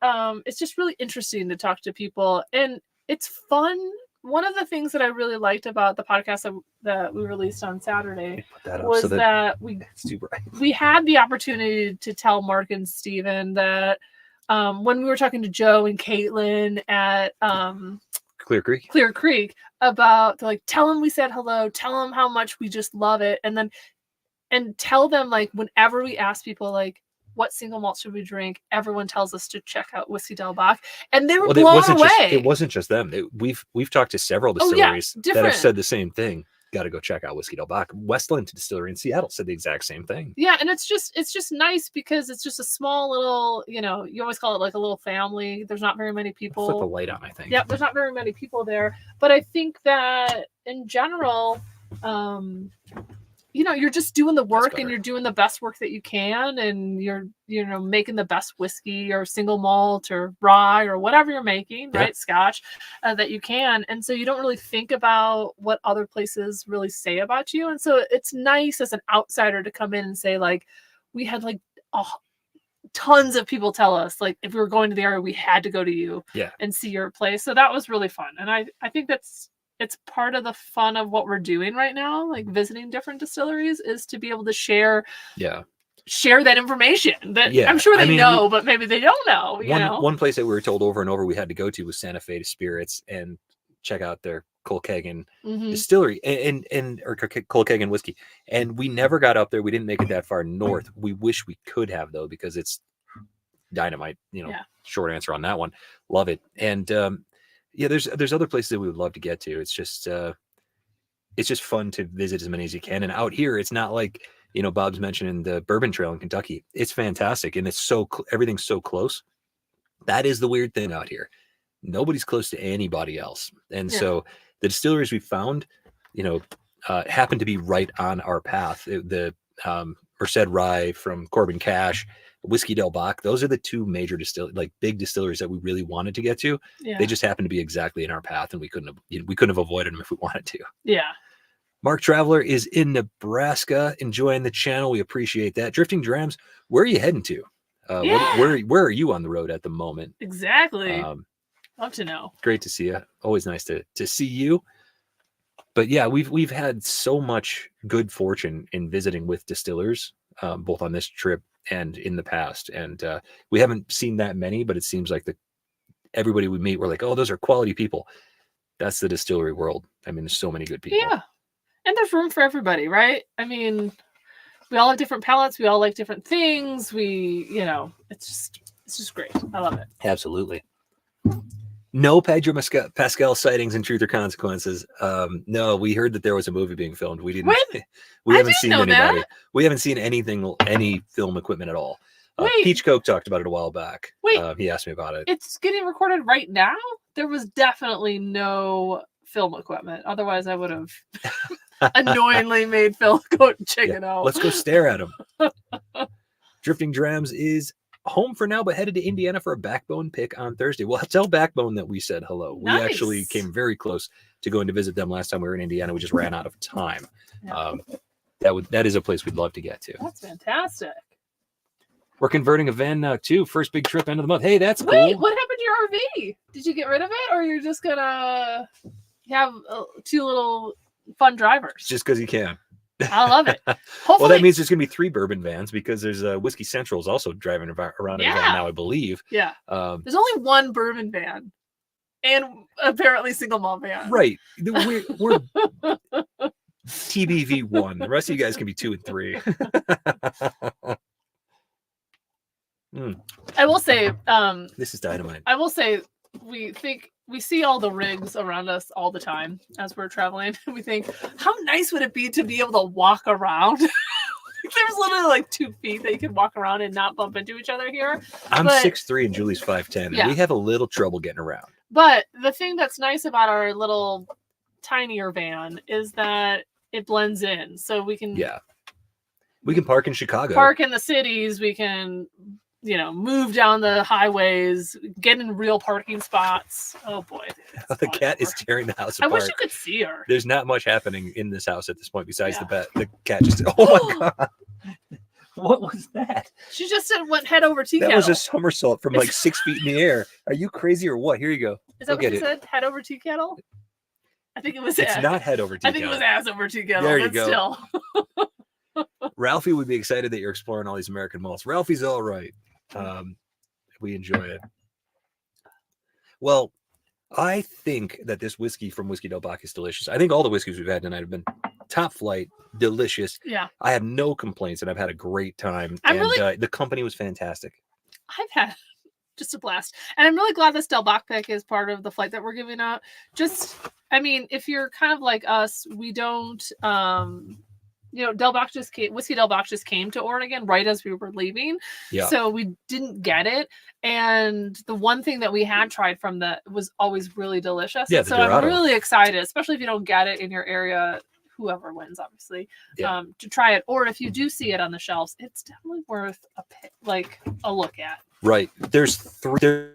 it's just really interesting to talk to people, and it's fun. One of the things that I really liked about the podcast that we released on Saturday was that we had the opportunity to tell Mark and Steven that when we were talking to Joe and Caitlin at Clear Creek about, like, tell them we said hello, tell them how much we just love it, and tell them, like, whenever we ask people, like, what single malt should we drink, everyone tells us to check out Whiskey Del Bach, and they were blown away. It wasn't just them. We've talked to several distilleries that have said the same thing. Got to go check out Whiskey Del Bach. Westland Distillery in Seattle said the exact same thing. Yeah, and it's just nice because it's just a small little, you always call it like a little family. There's not very many people. Flip the light on, I think. Yeah, there's not very many people there. But I think that in general, you're just doing the work and you're doing the best work that you can, and you're, making the best whiskey or single malt or rye or whatever you're making, right? Scotch, that you can. And so you don't really think about what other places really say about you. And so it's nice as an outsider to come in and say, like, we had like tons of people tell us, like, if we were going to the area, we had to go to you and see your place. So that was really fun. And I think it's part of the fun of what we're doing right now, like visiting different distilleries, is to be able to share that information that I'm sure they know, but maybe they don't know. One place that we were told over and over we had to go to was Santa Fe Spirits and check out their Colcagen distillery or Colcagen whiskey. And we never got up there. We didn't make it that far north. We wish we could have, though, because it's dynamite, short answer on that one. Love it. And, there's other places that we would love to get to. It's just fun to visit as many as you can. And out here, it's not like, Bob's mentioning the Bourbon Trail in Kentucky. It's fantastic. And it's everything's so close. That is the weird thing out here. Nobody's close to anybody else. And so the distilleries we found, happen to be right on our path. The Merced Rye from Corbin Cash, Whiskey Del Bach, those are the two major big distilleries that we really wanted to get to. They just happen to be exactly in our path, and we couldn't have avoided them if we wanted to. Mark Traveler is in Nebraska, enjoying the channel. We appreciate that. Drifting Drams, where are you heading to? Where are you on the road at the moment? Exactly. Love to know. Great to see you. Always nice to see you. But yeah, we've had so much good fortune in visiting with distillers, both on this trip and in the past. And we haven't seen that many, but it seems like everybody we meet, we're like, oh, those are quality people. That's the distillery world. I mean, there's so many good people. Yeah. And there's room for everybody, right? I mean, we all have different palates. We all like different things. It's just great. I love it. Absolutely. No Pedro Pascal sightings in Truth or Consequences. No, we heard that there was a movie being filmed. We didn't. We haven't seen anybody. We haven't seen any film equipment at all. Peach Coke talked about it a while back. He asked me about it. It's getting recorded right now? There was definitely no film equipment. Otherwise, I would have annoyingly made Phil go check it out. Let's go stare at him. Drifting Drams is home for now, but headed to Indiana for a Backbone pick on Thursday. Well, tell Backbone that we said hello. Nice. We actually came very close to going to visit them last time we were in Indiana. We just ran out of time. Yeah. That is a place we'd love to get to. That's fantastic. We're converting a van now too. First big trip end of the month. Hey, that's cool. Wait, what happened to your RV? Did you get rid of it, or you're just gonna have two little fun drivers? Just because you can. I love it. Well, that means there's going to be 3 bourbon vans because there's Whiskey Central is also driving around in a van now, I believe. Yeah. There's only one bourbon van and apparently single malt van. Right. We're TBV1. The rest of you guys can be 2 and 3. I will say, this is dynamite. I will say, we see all the rigs around us all the time as we're traveling. We think, how nice would it be to be able to walk around? There's literally like 2 feet that you can walk around and not bump into each other here. I'm 6'3" and Julie's 5'10", and we have a little trouble getting around. But the thing that's nice about our little tinier van is that it blends in. So we can park in Chicago. Park in the cities. We can move down the highways, get in real parking spots. Oh boy. The cat is tearing the house apart. I wish you could see her. There's not much happening in this house at this point besides the cat just, oh my God. What was that? She just went head over tea kettle. That was a somersault from like 6 feet in the air. Are you crazy or what? Here you go. Is that what you said? Head over tea kettle? I think it was It's not head over tea kettle. I think it was ass over tea kettle. There you go. Still. Ralphie would be excited that you're exploring all these American malts. Ralphie's all right. We enjoy it. Well, I think that this whiskey from Whiskey Del Bach is delicious. I think all the whiskeys we've had tonight have been top flight, delicious. Yeah. I have no complaints and I've had a great time. The company was fantastic. I've had just a blast. And I'm really glad this Del Bach pick is part of the flight that we're giving out. If you're kind of like us, we don't Whiskey Del Bach just came to Oregon right as we were leaving. Yeah. So we didn't get it. And the one thing that we had tried from that was always really delicious. Yeah, so I'm really excited, especially if you don't get it in your area, whoever wins, obviously, to try it. Or if you do see it on the shelves, it's definitely worth a look at. Right. There's 3.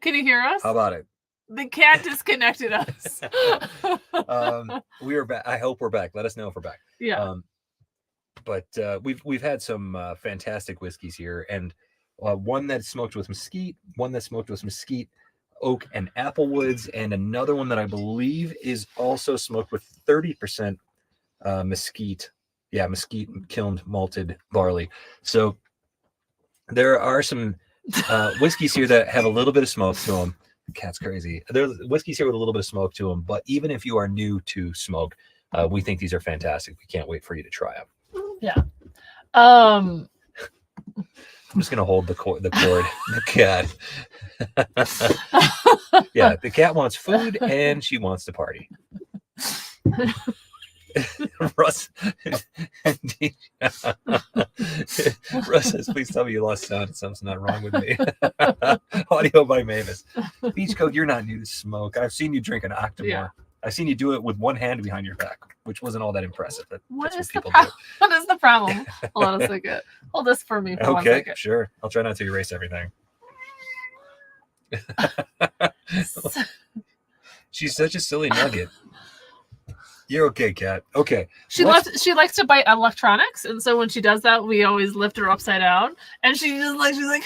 Can you hear us? How about it? The cat disconnected us. We are back. I hope we're back. Let us know if we're back. Yeah. But we've had some fantastic whiskeys here, and one that's smoked with mesquite, oak, and applewoods, and another one that I believe is also smoked with 30% mesquite. Yeah, mesquite kilned malted barley. So there are some whiskeys here that have a little bit of smoke to them. The cat's crazy. There's whiskeys here with a little bit of smoke to them, but even if you are new to smoke, we think these are fantastic. We can't wait for you to try them. Yeah. I'm just gonna hold the cord. The cat. Yeah, the cat wants food and she wants to party. Russ says, please tell me you lost sound. Something's not wrong with me. Audio by Mavis. Beach Code, you're not new to smoke. I've seen you drink an Octomore. Yeah. I've seen you do it with one hand behind your back, which wasn't all that impressive. What is the problem? Hold on a second. Hold this for me for 1 second. Okay, sure. I'll try not to erase everything. She's such a silly nugget. You're okay, cat. Okay. She likes to bite electronics, and so when she does that, we always lift her upside down, and she's like, isn't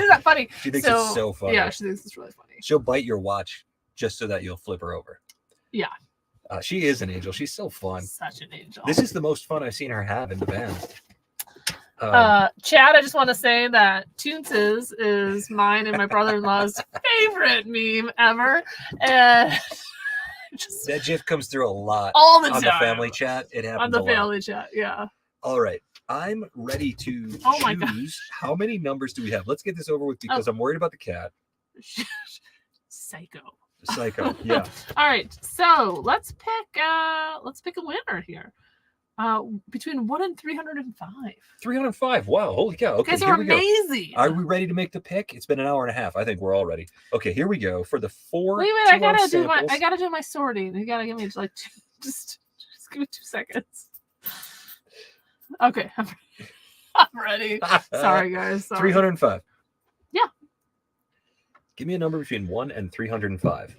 that funny? She thinks it's so funny. Yeah, she thinks it's really funny. She'll bite your watch just so that you'll flip her over. Yeah. She is an angel. She's so fun. Such an angel. This is the most fun I've seen her have in the band. Chad, I just want to say that Toonses is mine and my brother-in-law's favorite meme ever. And that GIF comes through a lot all the time. On the family chat. It happens on the family chat, yeah. All right. I'm ready to choose. How many numbers do we have? Let's get this over with because I'm worried about the cat. Psycho. Yeah. All right. So let's pick a winner here. Between 1 and 305. 305. Wow. Holy cow. Okay. You guys are amazing. Are we ready to make the pick? It's been an hour and a half. I think we're all ready. Okay, here we go for the 4. Wait a minute, I gotta do my sorting. You gotta give me like just give me 2 seconds. Okay. I'm ready. Sorry, guys. 305. Yeah. Give me a number between 1 and 305.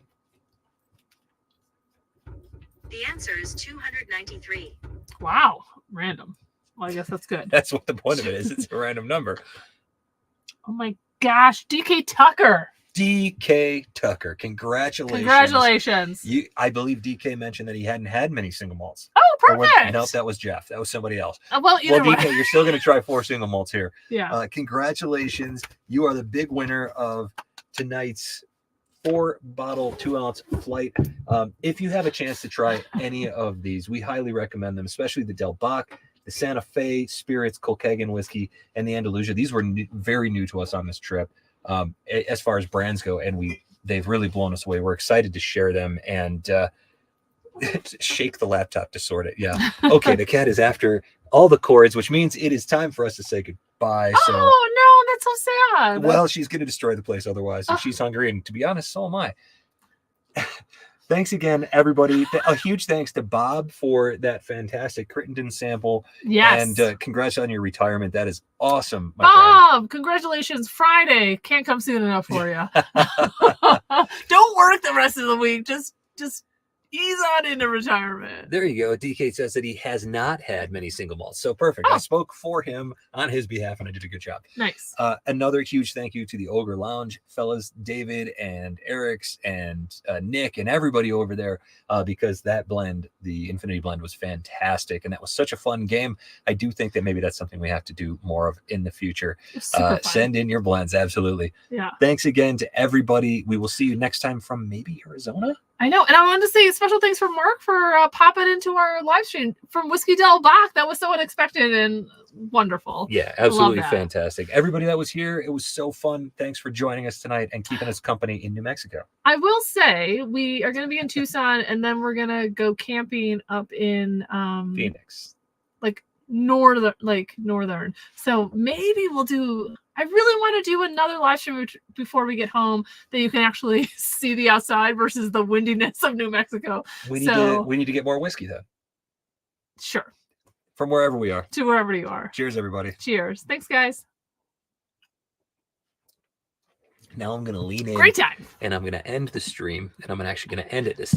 The answer is 293. Wow. Random. Well, I guess that's good. That's what the point of it is. It's a random number. Oh my gosh. DK Tucker. DK Tucker. Congratulations. Congratulations. I believe DK mentioned that he hadn't had many single malts. Oh, perfect. No, that was Jeff. That was somebody else. Well, DK, you're still going to try 4 single malts here. Yeah. Congratulations. You are the big winner of tonight's 4-bottle 2-ounce flight. If you have a chance to try any of these, we highly recommend them, especially the Del Bach, the Santa Fe Spirits Contiguous whiskey, and the Andalusia. These were very new to us on this trip as far as brands go, and they've really blown us away. We're excited to share them and shake the laptop to sort it. Yeah. Okay, the cat is after all the cords, which means it is time for us to say goodbye. So. Oh, no, that's so sad. Well, she's going to destroy the place otherwise, and she's hungry, and to be honest, so am I. Thanks again, everybody. A huge thanks to Bob for that fantastic Critenden sample. Yes. And congrats on your retirement. That is awesome, my Bob, friend. Congratulations. Friday. Can't come soon enough for you. Don't work the rest of the week. Just ease on into retirement. There you go. DK says that he has not had many single malts. So perfect. I spoke for him on his behalf, and I did a good job. Nice. Another huge thank you to the Ogre Lounge fellas, David and Eric's and Nick and everybody over there, because that blend, the Infinity Blend, was fantastic. And that was such a fun game. I do think that maybe that's something we have to do more of in the future. Send in your blends. Absolutely. Yeah. Thanks again to everybody. We will see you next time from maybe Arizona. I know. And I wanted to say special thanks for Mark for popping into our live stream from Whiskey Del Bach. That was so unexpected and wonderful. Yeah, absolutely fantastic. Everybody that was here, it was so fun. Thanks for joining us tonight and keeping us company in New Mexico. I will say we are going to be in Tucson, and then we're going to go camping up in Phoenix. Northern. So maybe we'll do. I really want to do another live stream before we get home that you can actually see the outside versus the windiness of New Mexico. We need to get more whiskey then. Sure. From wherever we are. To wherever you are. Cheers, everybody. Cheers. Thanks, guys. Now I'm going to lean in. Great time. And I'm going to end the stream, and I'm actually going to end it this time.